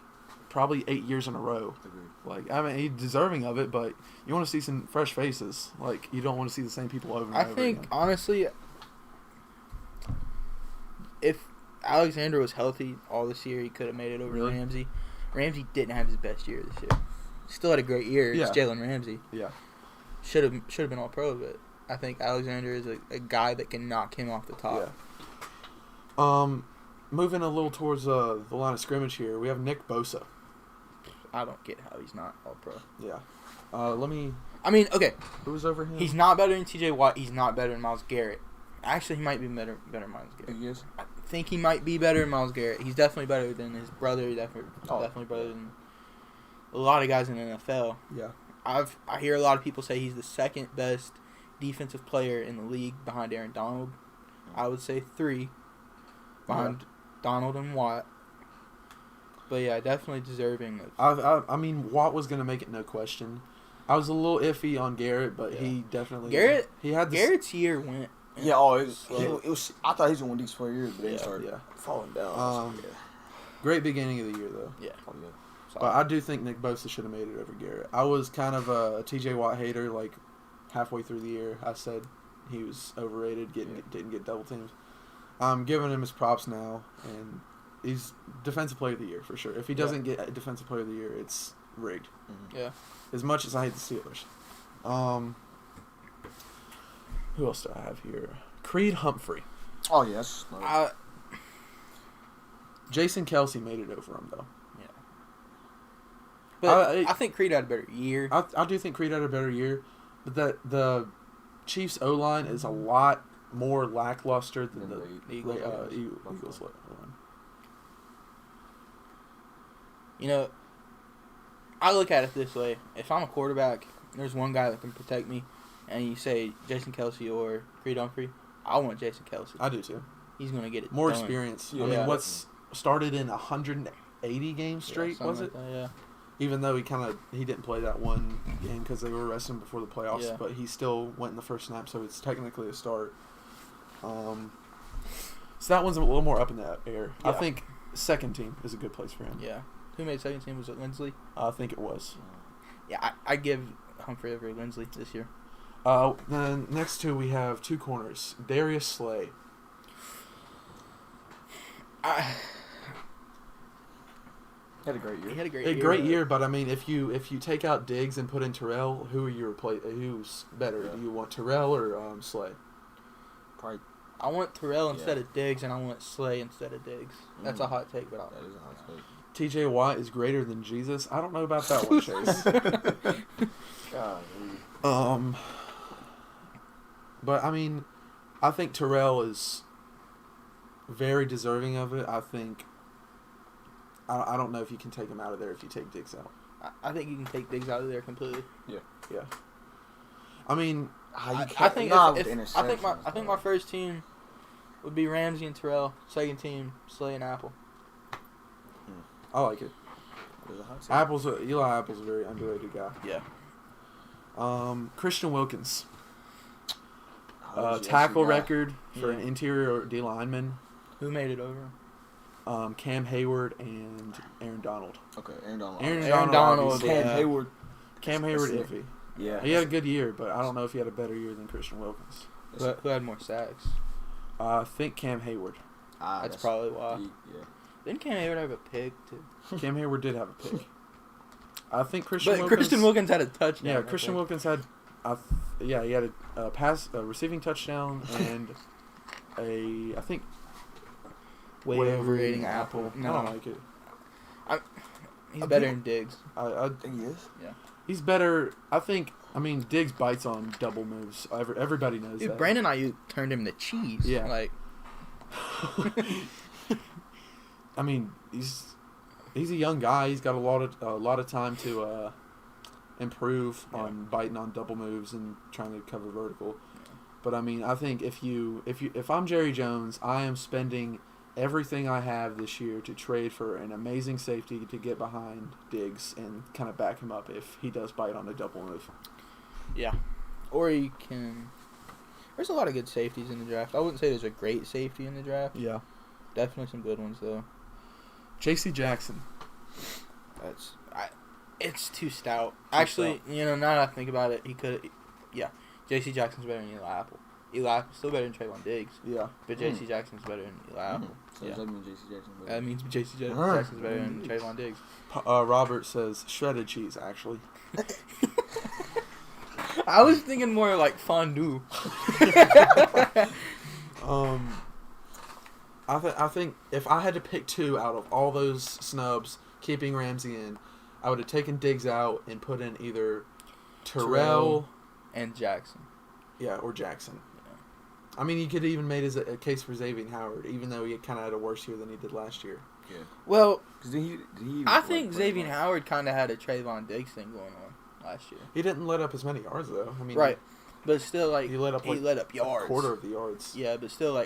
probably 8 years in a row. Agreed. Like, I mean, he's deserving of it, but you want to see some fresh faces. Like, you don't want to see the same people over and over I think, again. honestly, if Alexander was healthy all this year, he could have made it over Ramsey. Ramsey didn't have his best year this year. Still had a great year. Yeah. It's Jalen Ramsey. Yeah. Should have been all pro, but I think Alexander is a guy that can knock him off the top. Yeah. Moving a little towards the line of scrimmage here, we have Nick Bosa. I don't get how he's not all pro. Yeah. Okay. Who's over him? He's not better than TJ Watt. He's not better than Myles Garrett. Actually, he might be better than Myles Garrett. He is. I think he might be better than Myles Garrett. He's definitely better than his brother. Definitely better than a lot of guys in the NFL. Yeah. I hear a lot of people say he's the second best defensive player in the league behind Aaron Donald. I would say 3 behind Donald and Watt. But yeah, definitely deserving of. I mean, Watt was gonna make it, no question. I was a little iffy on Garrett, but he definitely Garrett's year went. Yeah, it was. I thought he was going to win these 4 years, but then he started falling down. Great beginning of the year though. Yeah. But I do think Nick Bosa should have made it over Garrett. I was kind of a TJ Watt hater. Like halfway through the year, I said he was overrated. Didn't get double teams. I'm giving him his props now, and he's defensive player of the year for sure. If he doesn't get a defensive player of the year, it's rigged. Mm-hmm. Yeah. As much as I hate the Steelers. Who else do I have here? Creed Humphrey. Oh yes. Jason Kelce made it over him though. Yeah. But I think Creed had a better year. I do think Creed had a better year, but the Chiefs O-line is a lot more lackluster than the Eagles line. You know, I look at it this way. If I'm a quarterback, there's one guy that can protect me, and you say Jason Kelce or Creed Humphrey, I want Jason Kelce. I do too. He's going to get it more done. Experience. Yeah. I mean, what's started in 180 games straight, was it? Like that, yeah. Even though he didn't play that one game because they were resting before the playoffs, but he still went in the first snap, so it's technically a start. So that one's a little more up in the air. Yeah. I think second team is a good place for him. Yeah. Who made second team? Was it Lindsley? I think it was. Yeah, I give Humphrey over Lindsley this year. Then next two we have 2 corners. Darius Slay. Had a great year. He had a great A year. great year, but I mean, if you take out Diggs and put in Terrell, who are you who's better? Yeah. Do you want Terrell or Slay? Probably. I want Terrell instead of Diggs, and I want Slay instead of Diggs. That's a hot take, but That is a hot take. TJ Watt is greater than Jesus. I don't know about that one, Chase. God. But I mean, I think Terrell is very deserving of it. I think. I don't know if you can take him out of there if you take Diggs out. I think you can take Diggs out of there completely. Yeah. I mean, I think I think my first team would be Ramsey and Terrell. Second team, Slay and Apple. I like it. Eli Apple's a very underrated guy. Yeah. Christian Wilkins. Tackle record for an interior D lineman. Who made it over? Cam Hayward and Aaron Donald. Okay, Aaron Donald. Aaron Donald. Cam Hayward. Cam Hayward iffy. Yeah. He had a good year, but I don't know if he had a better year than Christian Wilkins. Who had more sacks? I think Cam Hayward. That's probably why. Yeah. Didn't Cam Hayward have a pick too? Cam Hayward did have a pick. I think Christian Wilkins had a touchdown. Yeah, Christian Wilkins had. He had a receiving touchdown and I think. Way overrating Apple. No. I don't like it. He's better than Diggs. I think he is. Yeah. He's better. I mean, Diggs bites on double moves. Everybody knows that. Brandon Ayuk turned him to cheese. Yeah. Like. I mean, he's a young guy. He's got a lot of time to improve on biting on double moves and trying to cover vertical. But I mean, I think if I'm Jerry Jones, I am spending everything I have this year to trade for an amazing safety to get behind Diggs and kind of back him up if he does bite on a double move. Yeah. Or you can... There's a lot of good safeties in the draft. I wouldn't say there's a great safety in the draft. Yeah. Definitely some good ones, though. J.C. Jackson. It's too stout. Actually, now that I think about it, he could... Yeah. J.C. Jackson's better than Eli Apple. Eli Apple's still better than Trayvon Diggs. Yeah. But J.C. Jackson's better than Eli Apple. So does that mean J.C. Jackson's better? That means J.C. Jackson's better than Trayvon Diggs. Robert says shredded cheese, actually. I was thinking more like fondue. I think if I had to pick two out of all those snubs, keeping Ramsey in, I would have taken Diggs out and put in either Terrell and Jackson. Yeah, or Jackson. Yeah. I mean, you could even made a case for Xavier Howard, even though he kind of had a worse year than he did last year. Yeah. Well, I think think Xavier Howard kind of had a Trayvon Diggs thing going on last year. He didn't let up as many yards though. I mean, right, but still, like he let up yards, a quarter of the yards. Yeah, but still,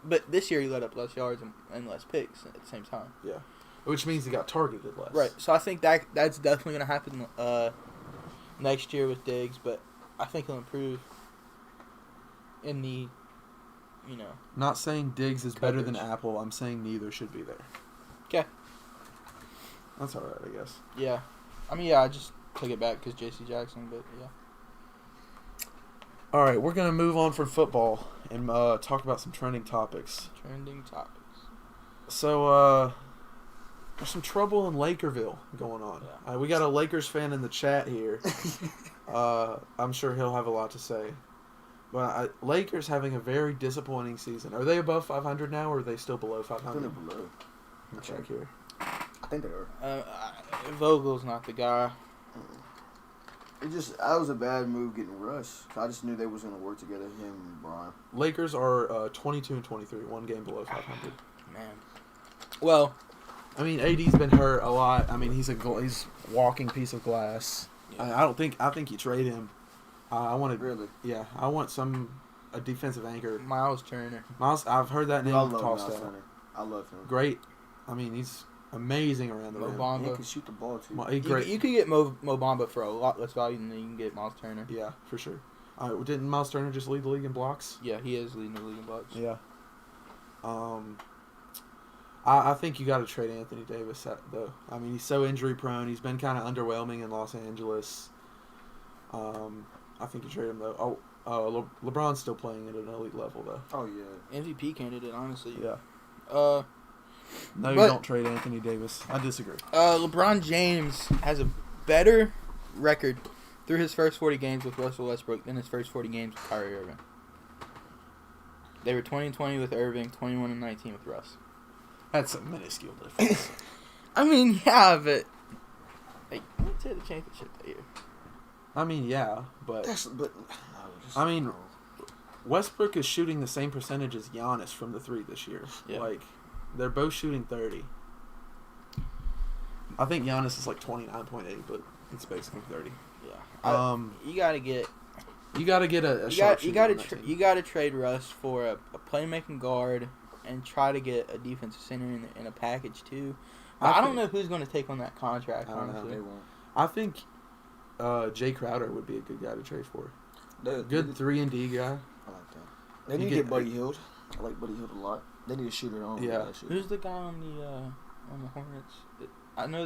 but this year he let up less yards and less picks at the same time. Yeah, which means he got targeted less. Right. So I think that's definitely going to happen next year with Diggs, but I think he'll improve in the, Not saying Diggs is better than Apple. I'm saying neither should be there. Okay. That's all right, I guess. Yeah. I mean, I just took it back because J.C. Jackson, but yeah. All right, we're going to move on from football and talk about some trending topics. So, there's some trouble in Lakerville going on. Yeah. We got a Lakers fan in the chat here. I'm sure he'll have a lot to say. But Lakers having a very disappointing season. Are they above 500 now, or are they still below 500? They're below. Let me check here. I think they are. Vogel's not the guy. That was a bad move getting rushed. I just knew they was going to work together, him and Brian. Lakers are 22-23, one game below 500. Man. Well, I mean, AD's been hurt a lot. I mean, he's a walking piece of glass. Yeah. I think you trade him. I want to really. Yeah, I want a defensive anchor. Miles Turner. I've heard that name tossed out. Turner. I love him. Great. I mean, he's amazing around the rim. He can shoot the ball too. You could get Mo Bamba for a lot less value than you can get Miles Turner. Yeah, for sure. Didn't Miles Turner just lead the league in blocks? Yeah, he is leading the league in blocks. Yeah. I think you got to trade Anthony Davis though. I mean, he's so injury prone. He's been kind of underwhelming in Los Angeles. I think you trade him though. LeBron's still playing at an elite level though. Oh yeah, MVP candidate, honestly. Yeah. No, you But- don't trade Anthony Davis. I disagree. LeBron James has a better record through his first 40 games with Russell Westbrook than his first 40 games with Kyrie Irving. They were 20-20 with Irving, 21-19 with Russ. That's a minuscule difference. I mean, yeah, but they went to the championship that year. I mean, yeah, but But I mean, Westbrook is shooting the same percentage as Giannis from the 3 this year. Yeah. Like, they're both shooting 30. I think Giannis is like 29.8, but it's basically 30. Yeah. You gotta get You got to get a you sharpshooter got on that team. you gotta trade Russ for a playmaking guard and try to get a defensive center in a package too. But I don't know who's going to take on that contract. I don't know. Honestly, they won't. I think Jay Crowder would be a good guy to trade for. Good 3-and-D guy. I like that. They need to get Buddy Hield. I like Buddy Hield a lot. They need a shooter on. Yeah. Who's the guy on the Hornets? I know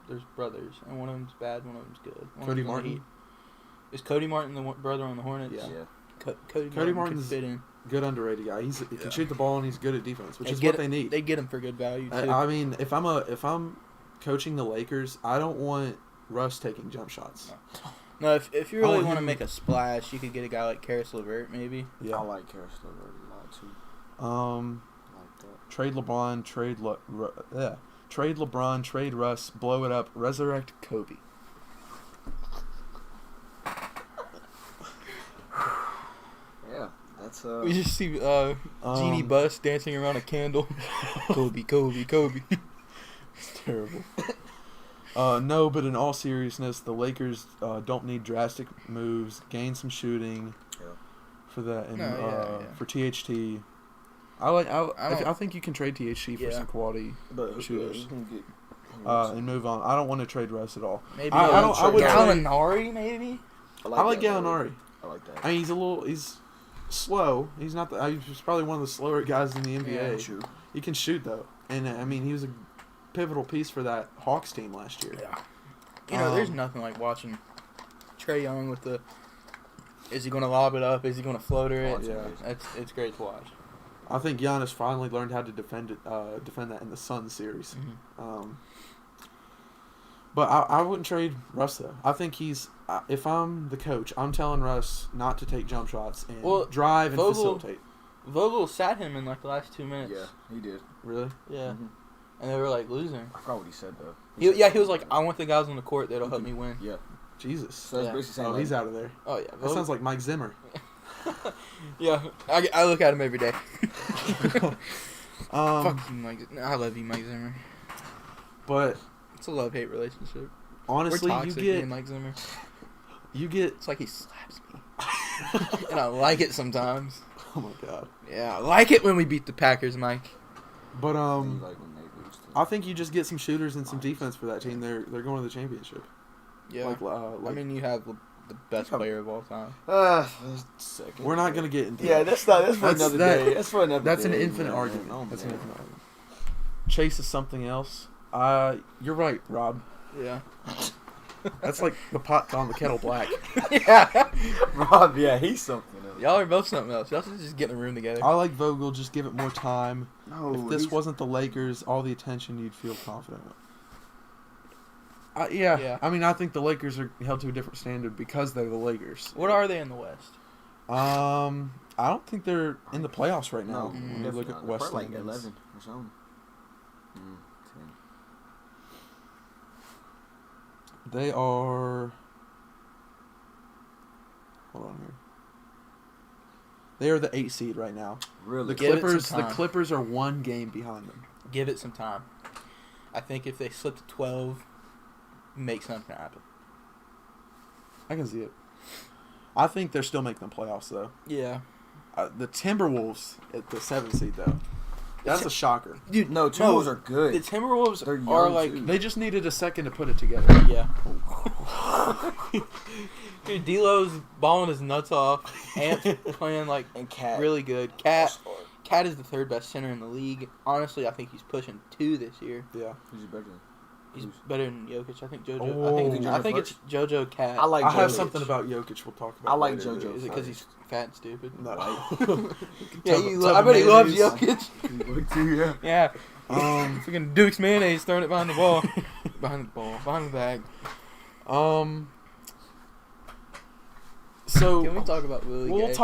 there's brothers, and one of them's bad, one of them's good. Cody Martin. Is Cody Martin the brother on the Hornets? Yeah. Cody Martin's could fit in. Good underrated guy. He can shoot the ball and he's good at defense, which is Get what they need. They get him for good value too. I mean, if I'm coaching the Lakers, I don't want Russ taking jump shots. No, if you really want want to him- make a splash, you could get a guy like Karis LeVert, maybe. Yeah. I like Karis LeVert a lot too. I like that. Trade LeBron, trade LeBron, trade Russ, blow it up, resurrect Kobe. Yeah, that's We just see Genie Bus dancing around a candle. Kobe, Kobe, Kobe. It's terrible. No, but in all seriousness, the Lakers don't need drastic moves. Gain some shooting for that, and for THT. I think you can trade THT for some quality shooters. And move on. I don't want to trade Russ at all. Maybe I would trade- Gallinari, maybe. I like Gallinari. I like that. I mean, he's slow. He's not. He's probably one of the slower guys in the NBA. Yeah, true. He can shoot though, and I mean, he was a pivotal piece for that Hawks team last year. Yeah. There's nothing like watching Trae Young with the. Is he going to lob it up? Is he going to floater it? Yeah. It's great to watch. I think Giannis finally learned how to defend that in the Suns series. Mm-hmm. But I wouldn't trade Russ though. I think if I'm the coach, I'm telling Russ not to take jump shots and drive and facilitate. Vogel sat him in like the last 2 minutes. Yeah, he did. Really? Yeah. Mm-hmm. And they were like losing. I forgot what he said though. He was like, I want the guys on the court that'll help me win. Yeah. Jesus. So that's basically saying he's out of there. Oh yeah. That sounds like Mike Zimmer. Yeah, I look at him every day. Fuck you, Mike. I love you, Mike Zimmer. But It's a love-hate relationship. honestly, We're toxic, me and Mike Zimmer. It's like he slaps me, and I like it sometimes. Oh my god. Yeah, I like it when we beat the Packers, Mike. But Like when they lose to I think you just get some shooters and some defense for that team. They're going to the championship. Yeah. I mean, you have the best player of all time. second. We're not gonna get into Yeah, that. that's for another day. That's for another That's day. an infinite man. argument. Oh, That's man. an infinite argument. Chase is something else. You're right, Rob. Yeah. That's like the pot calling the kettle black. Yeah. Rob, yeah, he's something else. Y'all are both something else. Y'all should just get in a room together. I like Vogel. Just give it more time. No, If this wasn't the Lakers, all the attention you'd feel confident with. Yeah. I mean, I think the Lakers are held to a different standard because they're the Lakers. What are they in the West? I don't think they're in the playoffs right now. No, When you look at They're West probably like standings. 11 or something. 10. They are. Hold on here. They are the 8 seed right now. Really? The Give it Clippers. some The time. Clippers are 1 game behind them. Give it some time. I think if they slip to 12, make something happen. I can see it. I think they're still making the playoffs though. Yeah. The Timberwolves at the 7 seed though. That's a shocker. Dude, No, Timberwolves are good. The Timberwolves They're are young, like... too. They just needed a second to put it together. Yeah. Dude, D'Lo's balling his nuts off. Ant's playing like and Cat. really good. Cat is the 3rd best center in the league. Honestly, I think he's pushing 2 this year. Yeah. Who's better than? He's better than Jokic. I think JoJo. Oh. I think it's JoJo Cat. I like I have Jokic. something about Jokic we'll talk about. I like later. JoJo. Is it because he's fat and stupid? No. Yeah, Tub I of bet he loves mayonnaise. Jokic. Yeah. Yeah. Um, Freaking Duke's mayonnaise throwing it behind the ball. Behind the bag. So Can we talk about Willie Gay? let's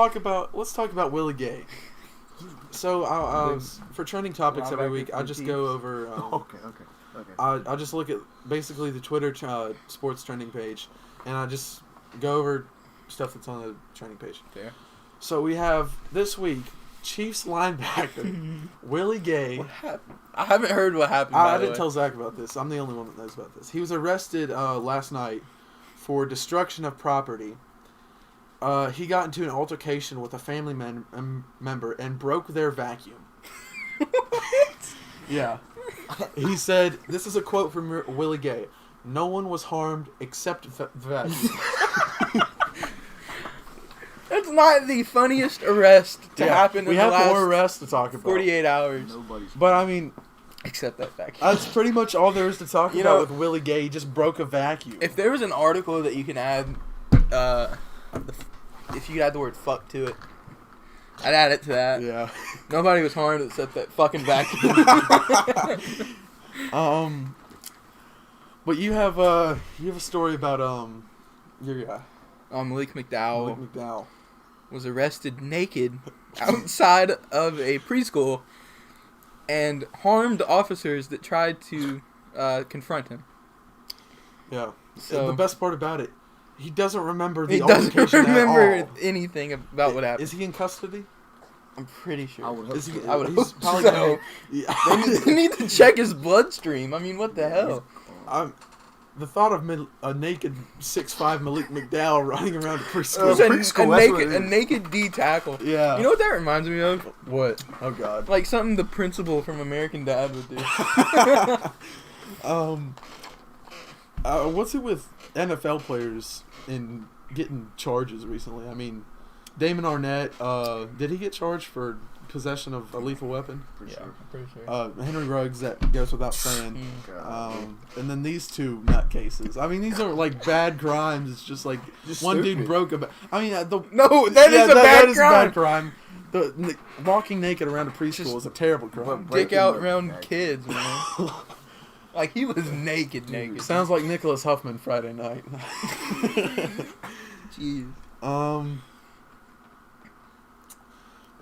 talk about Willie Gay. So for trending topics every week, I just go over. Okay. I just look at basically the Twitter sports trending page, and I just go over stuff that's on the trending page. Fair. So we have this week Chiefs linebacker Willie Gay. What happened? I haven't heard what happened. I didn't tell Zach about this. I'm the only one that knows about this. He was arrested last night for destruction of property. He got into an altercation with a family member and broke their vacuum. Yeah. He said, this is a quote from Willie Gay, "No one was harmed except the vacuum." That's not the funniest arrest to happen in we the have last more arrests to talk about. 48 hours. Nobody's. But I mean, Except that vacuum. that's pretty much all there is to talk You about know, with Willie Gay. He just broke a vacuum. If there was an article that you can add, if you could add the word "fuck" to it, I'd add it to that. Yeah. Nobody was harmed except that fucking vacuum. But you have a story about your guy Malik McDowell Malik McDowell. was arrested naked outside of a preschool and harmed officers that tried to confront him. Yeah. So the best part about it, he doesn't remember the he doesn't altercation remember at all. anything about what happened. Is he in custody? I'm pretty sure. I would hope Is he, so. I would he's hope probably so. gonna- yeah. They need to check his bloodstream. I mean, what the hell? The thought of a naked 6'5" Malik McDowell running around a It preschool. was a preschool, that's what it is. naked D tackle. Yeah. You know what that reminds me of? What? Oh God. Like something the principal from American Dad would do. What's it with NFL players in getting charges recently? I mean, Damon Arnett, did he get charged for possession of a lethal weapon? Pretty Yeah, sure. I'm pretty sure. Henry Ruggs, that goes without saying. And then these two nutcases. I mean, these are like bad crimes. It's just like Just one stupid. dude broke a. I mean, No, that is a that bad is crime. a bad crime. Walking naked around a preschool is a terrible crime. But- Dick out breaking around the- kids, man. Like he was naked. Sounds like Nicholas Huffman Friday night. Jeez.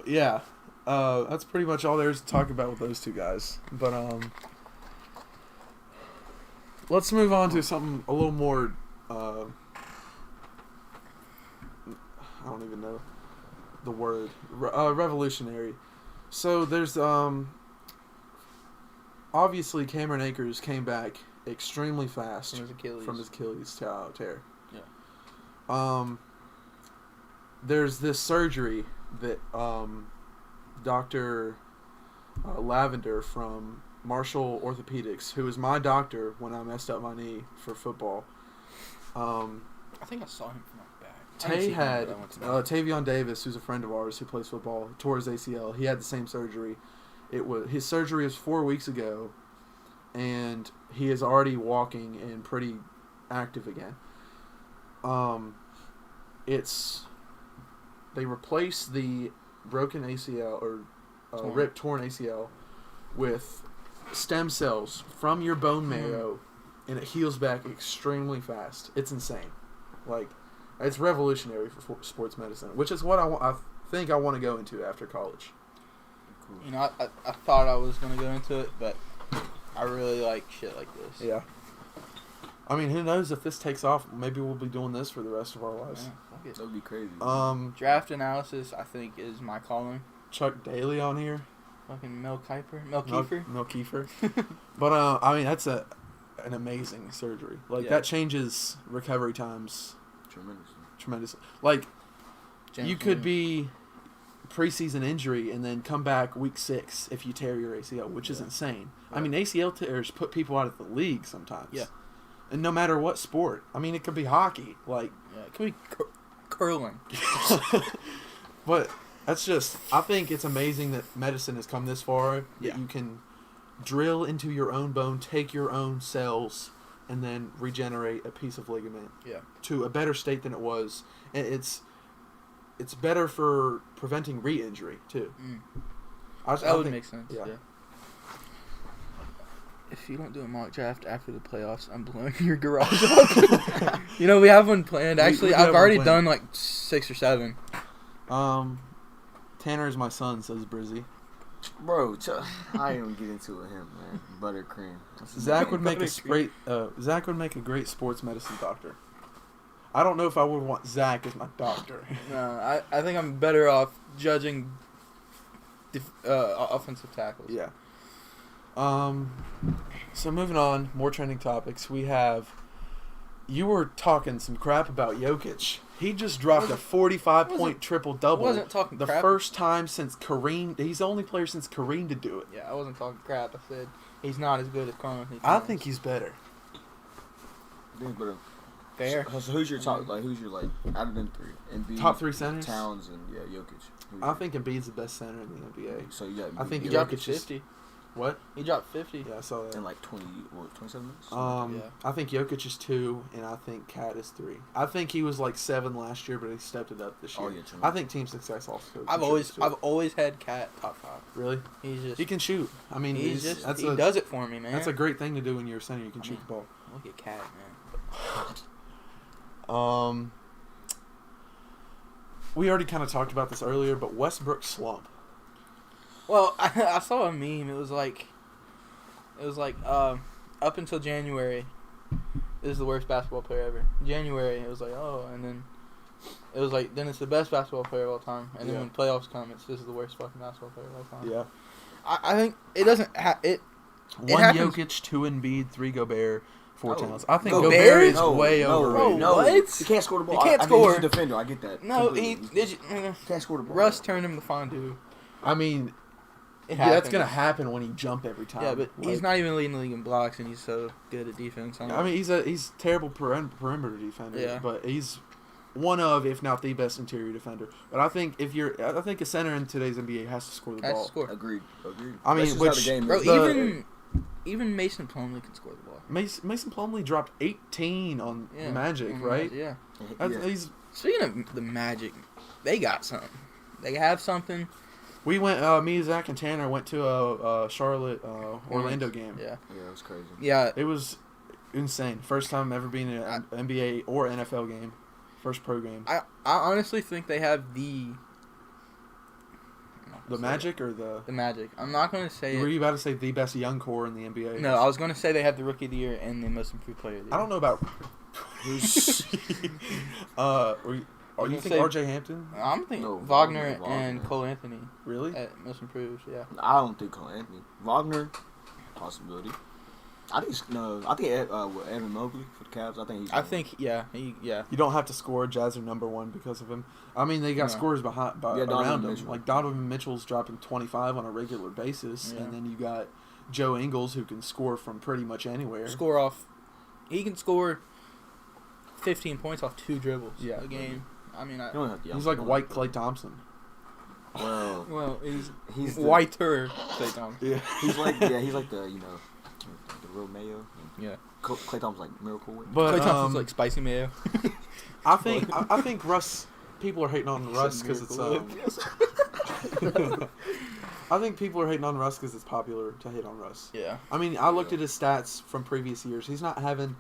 Yeah, that's pretty much all there is to talk about with those two guys. But let's move on to something a little more. I don't even know the word. Revolutionary. So there's obviously Cameron Akers came back extremely fast From his Achilles. tear. Yeah. There's this surgery that Dr. Lavender from Marshall Orthopedics, who was my doctor when I messed up my knee for football. I think I saw him from my back. Tay had Tavion Davis, who's a friend of ours who plays football, tore his ACL. He had the same surgery. His surgery was 4 weeks ago, and he is already walking and pretty active again. They replaced the broken ACL or torn ACL with stem cells from your bone marrow, and it heals back extremely fast. It's insane. Like, it's revolutionary for sports medicine, which is what I think I want to go into after college. Cool. You know, I thought I was gonna go into it, but I really like shit like this. Yeah. I mean, who knows if this takes off? Maybe we'll be doing this for the rest of our lives. Yeah, fuck it. That would be crazy. Draft analysis, I think, is my calling. Chuck Daly on here. Fucking Mel Kiefer. Mel Kiefer. But I mean, that's an amazing surgery. Like that changes recovery times tremendously. Like you could be preseason injury and then come back week 6 if you tear your ACL, which is insane. I mean, ACL tears put people out of the league sometimes. Yeah. And no matter what sport. I mean, it could be hockey. Like, it could be curling. but that's just, I think it's amazing that medicine has come this far. That you can drill into your own bone, take your own cells, and then regenerate a piece of ligament to a better state than it was. And it's better for preventing re-injury too. That would make sense. Yeah. If you don't do a mock draft after the playoffs, I'm blowing your garage up. You know, we have one planned. Actually, I've already done like 6 or 7. Tanner is my son, says Brizzy. Bro, I ain't gonna get into it with him, man. Buttercream. Zach would make a great sports medicine doctor. I don't know if I would want Zach as my doctor. No, I think I'm better off judging offensive tackles. Yeah. So moving on, more trending topics. We have. You were talking some crap about Jokic. He just dropped a 45-point triple-double. I wasn't talking the crap. first time since Kareem. He's the only player since Kareem to do it. Yeah, I wasn't talking crap. I said he's not as good as Connor. I think he's better. Fair. So who's your top? Like who's your out of them 3? Embiid, Top 3 centers? Towns and Jokic. I think Embiid's the best center in the NBA. So you got. I think He Jokic dropped is 50. What? He dropped 50. Yeah, I saw that. in like 27 minutes. Yeah. I think Jokic is 2, and I think Cat is 3. I think he was like 7 last year, but he stepped it up this year. Oh yeah, true. I think team success also. I've always had Cat top 5. Really. He can shoot. I mean, he does it for me, man. That's a great thing to do when you're a center. You can shoot the ball. Look at Cat, man. We already kind of talked about this earlier, but Westbrook slump. Well, I saw a meme. It was like, up until January, this is the worst basketball player ever. January, it was like, oh, and then it was like, then it's the best basketball player of all time. And then when playoffs come, this is the worst fucking basketball player of all time. Yeah. I think it doesn't it. 1 happens. Jokic, 2 Embiid, 3 Gobert, 4 No. Towns. I think Gobert Gobert is No, way no, overrated. No, What? He can't score the ball. He can't I score. He's a defender. I get that. No, completely. Can't score the ball. Russ turned him to fondue. I mean, It that's happens. going to happen when you jump every time. Yeah, but he's not even leading the league in blocks, and he's so good at defense. I mean, he's terrible perimeter defender. Yeah. But he's one of, if not the best interior defender. But I think I think a center in today's NBA has to score the Has to ball. score. Agreed. I mean, That's just which how the game Bro, is. even Mason Plumlee can score the ball. Mason Plumlee dropped 18 on the Magic, right? Yeah. He's. Speaking of the Magic, they got something. They have something. We went. Me, Zach, and Tanner went to a Charlotte, Orlando game. Yeah. Yeah, it was crazy. Yeah. It was insane. First time ever being in an NBA or NFL game. First pro game. I honestly think they have the Magic or the Magic. I'm not going to say Were it. you about to say the best young core in the NBA? No, I was going to say they have the Rookie of the Year and the Most Improved Player of the Year. I don't know about. Are you think say- R.J. Hampton? I'm thinking No, Wagner Wagner. and Cole Anthony Really? at Most Improved. Yeah. I don't think Cole Anthony. Wagner, possibility. I think Evan Mobley for the Cavs. I think he's. I think yeah. You don't have to score. Jazz are number 1 because of him. I mean, they got No. scorers Yeah, around Donovan him. Mitchell. Like Donovan Mitchell's dropping 25 on a regular basis, Yeah. and then you got Joe Ingles who can score from pretty much anywhere. Score off. He can score 15 points off 2 dribbles a game. I mean, You don't have to He's like white Klay Thompson. Well, he's the- whiter. Klay Thompson. Yeah. he's like the the real Mayo. Yeah. Klay Thompson's like Miracle Whip. But Klay Thompson's like spicy mayo. I think Russ. People are hating on Russ because it's. I think people are hating on Russ because it's popular to hate on Russ. Yeah. I mean, I looked at his stats from previous years. He's not having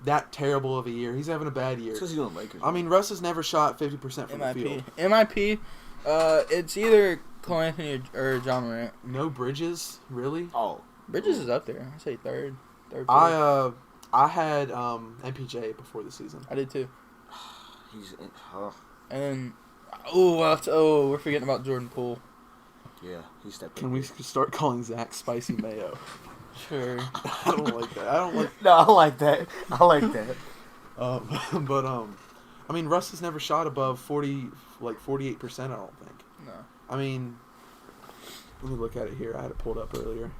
that terrible of a year. He's having a bad year. It's because he's on Lakers. I mean, Russ has never shot 50% from the field. MIP. It's either Cole Anthony or John Morant. No Bridges, really? Oh, Bridges is up there. I say third. I had MPJ before the season. I did too. he's in, And then, we're forgetting about Jordan Poole. yeah, he stepped. Can we start calling Zach Spicy Mayo? Sure. I don't like that. I don't like. No, I like that. I like that. I mean, Russ has never shot above 48%. I don't think. No. I mean, let me look at it here. I had it pulled up earlier.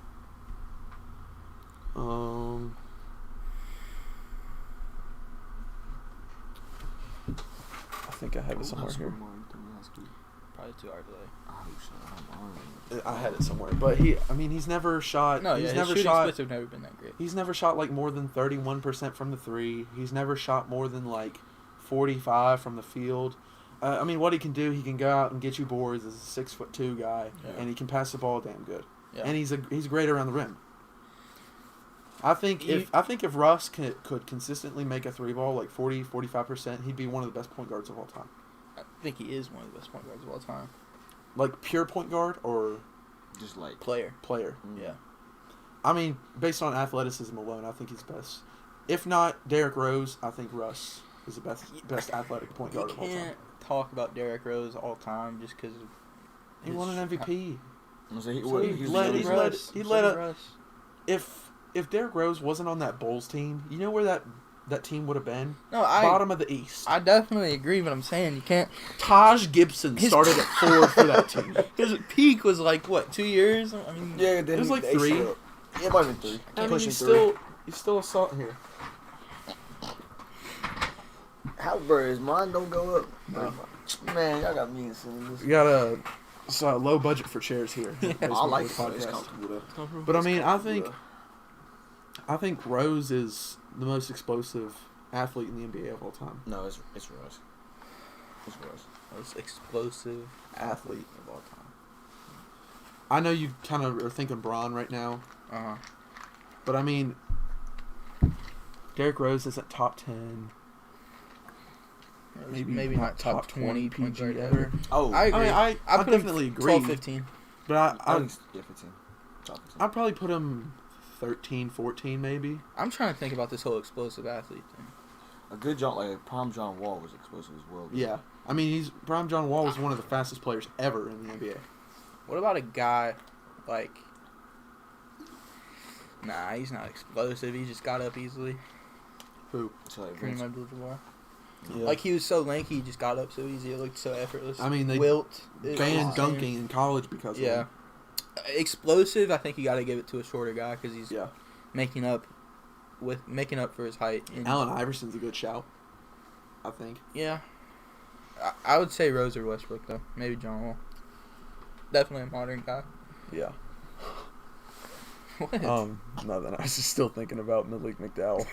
I think I have it somewhere here. probably too hard to lay. I had it somewhere, but he's never shot. No, he's his never shooting shot. splits have never been that great. He's never shot like more than 31% from the three. He's never shot more than like 45 from the field. What he can do, he can go out and get you boards as a 6'2" guy, and he can pass the ball damn good. Yeah. And he's great around the rim. I think if Russ could consistently make a three ball like 40-45%, he'd be one of the best point guards of all time. I think he is one of the best point guards of all time. Like pure point guard or just like player. Mm. Yeah. Based on athleticism alone, I think he's best. If not Derrick Rose, I think Russ is the best athletic point guard of all You time. can't talk about Derrick Rose all time just because He won an MVP. If Derrick Rose wasn't on that Bulls team, you know where that team would have been? Bottom of the East. I definitely agree, but I'm saying you can't. Taj Gibson started at 4 for that team. His peak was like what, 2 years? Yeah, it was like 3. It might have been 3. He's still a salt here. Howard, his mind don't go up. No. Man, y'all got me and Simmons. We got a low budget for chairs here. I like it. It's comfortable though. But I think Rose is the most explosive athlete in the NBA of all time. No, it's Rose. It's Rose. Most explosive athlete of all time. I know you kind of are thinking Braun right now. But Derrick Rose is at top 10. Maybe not top 20 PG ever. Oh, I agree. I definitely agree. 12, 15. But I 15. I'd probably put him 13, 14 maybe. I'm trying to think about this whole explosive athlete thing. A good John, like Prime John Wall was explosive as well. Yeah. Prime John Wall was one of the fastest players ever in the NBA. What about a guy like... Nah, he's not explosive. He just got up easily. Who? Kareem Abdul-Jabbar. Yeah. Like, he was so lanky, he just got up so easy. It looked so effortless. They Wilt. banned dunking in college because of him. Explosive, I think you got to give it to a shorter guy because he's making up for his height. Allen Iverson's a good shout, I think. Yeah. I would say Rose or Westbrook, though. Maybe John Wall. Definitely a modern guy. Yeah. What? Nothing. I was just still thinking about Malik McDowell.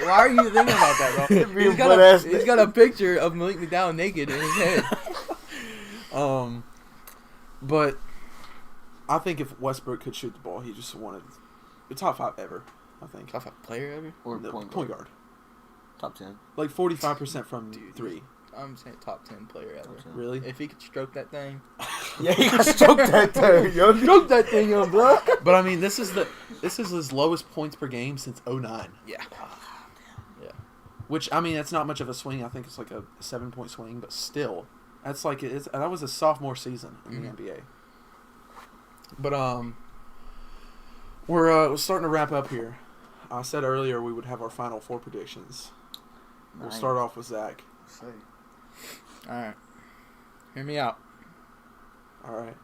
Why are you thinking about that, bro? He's got a picture of Malik McDowell naked in his head. But I think if Westbrook could shoot the ball, he just wanted the top 5 ever. I think Top 5 player ever? Or point guard. Top 10. Like 45% from 3. I'm saying top 10 player ever. Really? If he could stroke that thing. Yeah, he can stroke that thing, yo. Stroke that thing, young bro. But this is his lowest points per game since 2009. Yeah. Which that's not much of a swing. I think it's like a 7-point swing, but still, that's like that was a sophomore season in the NBA. But we're starting to wrap up here. I said earlier we would have our Final Four predictions. We'll start off with Zach. All right. Hear me out. All right.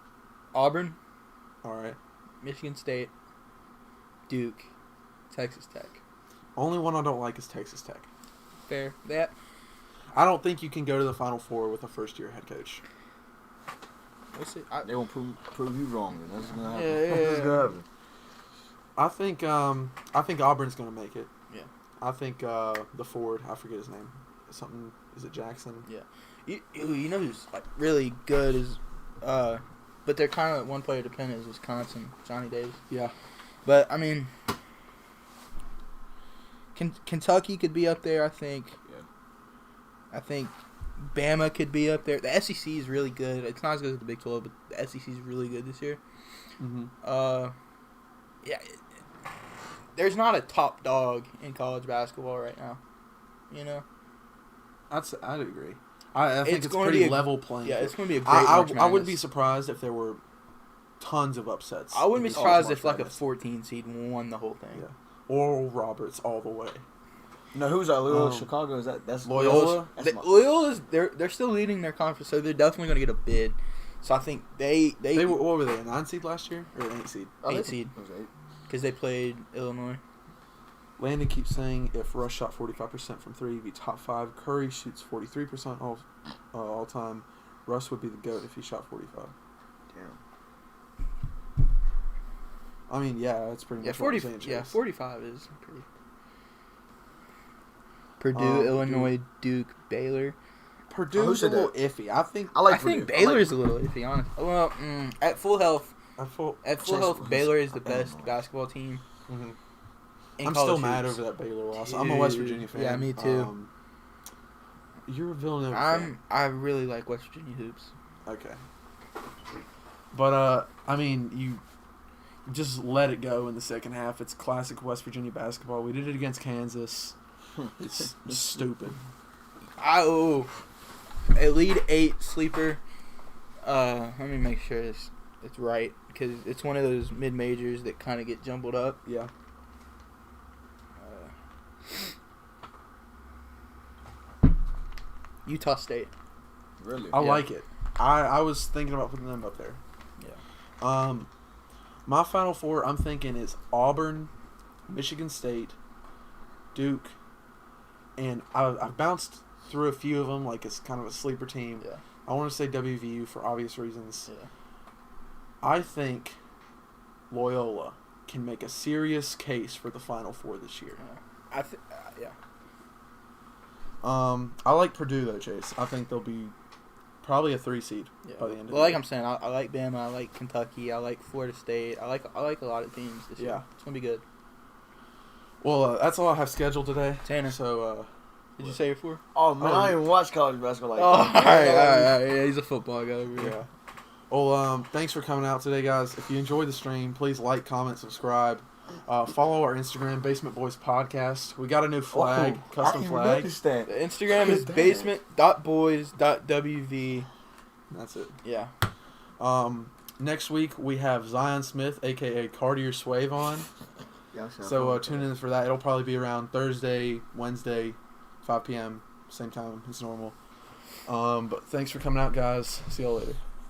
Auburn. All right. Michigan State. Duke. Texas Tech. Only one I don't like is Texas Tech. Fair. That. I don't think you can go to the Final Four with a first-year head coach. We'll see. They won't prove you wrong. Then. That's gonna happen. Yeah. That's gonna happen. I think Auburn's gonna make it. Yeah. I think the forward, I forget his name. Is it Jackson? Yeah. You know who's like really good is, but they're kind of one player dependent is Wisconsin, Johnny Davis. Yeah. But Kentucky could be up there. I think. Yeah. I think Bama could be up there. The SEC is really good. It's not as good as the Big 12, but the SEC is really good this year. Mm-hmm. Yeah. There's not a top dog in college basketball right now. You know. I'd agree. I think it's going pretty to be level playing. Yeah, it's going to be a great March I wouldn't be Madness. surprised if there were tons of upsets. I wouldn't be surprised if like a Madness. 14 seed won the whole thing. Yeah. Oral Roberts all the way. No, who's that? Loyola Chicago? That's Loyola? Loyola's they're still leading their conference, so they're definitely going to get a bid. So I think they were, what were they, a 9 seed last year or an 8 seed? 8 seed It was 8. because they played Illinois. Landon keeps saying if Russ shot 45% from 3, he'd be top 5. Curry shoots 43% all time. Russ would be the GOAT if he shot 45. Damn. I mean, yeah, that's pretty much what I'm saying, Chase. 45 is pretty. Purdue, Illinois, Duke, Baylor. Purdue's a little iffy. I think Baylor's a little iffy, honestly. Well, at full health, Baylor is the best basketball team. Mm-hmm. I'm still hoops. mad over that Baylor loss. I'm a West Virginia fan. Yeah, me too. You're a Villanova fan. I really like West Virginia hoops. Okay. But, I mean, you just let it go in the second half. It's classic West Virginia basketball. We did it against Kansas. It's stupid. Elite 8 sleeper. Let me make sure it's right, because it's one of those mid-majors that kind of get jumbled up. Yeah. Utah State. Really? I like it. I was thinking about putting them up there. Yeah. My Final Four, I'm thinking, is Auburn, Michigan State, Duke, and I've bounced through a few of them like it's kind of a sleeper team. Yeah. I want to say WVU for obvious reasons. Yeah. I think Loyola can make a serious case for the Final Four this year. Yeah. I like Purdue though, Chase. I think they'll be probably a 3 seed by the end of the year. Like I'm saying, I like Bama, I like Kentucky, I like Florida State, I like a lot of teams this year. It's gonna be good. Well, that's all I have scheduled today. Tanner. So, did you say your 4? Oh man, I don't even watch college basketball like all that. right. Yeah, he's a football guy over here. yeah. Well, thanks for coming out today, guys. If you enjoyed the stream, please like, comment, subscribe. Follow our Instagram, Basement Boys Podcast. We got a new flag, custom flag. The Instagram is basement.boys.wv. That's it. Yeah. Next week we have Zion Smith, aka Cartier Swave, on. So tune in for that. It'll probably be around Thursday, Wednesday, 5 p.m. Same time as normal. But thanks for coming out, guys. See y'all later.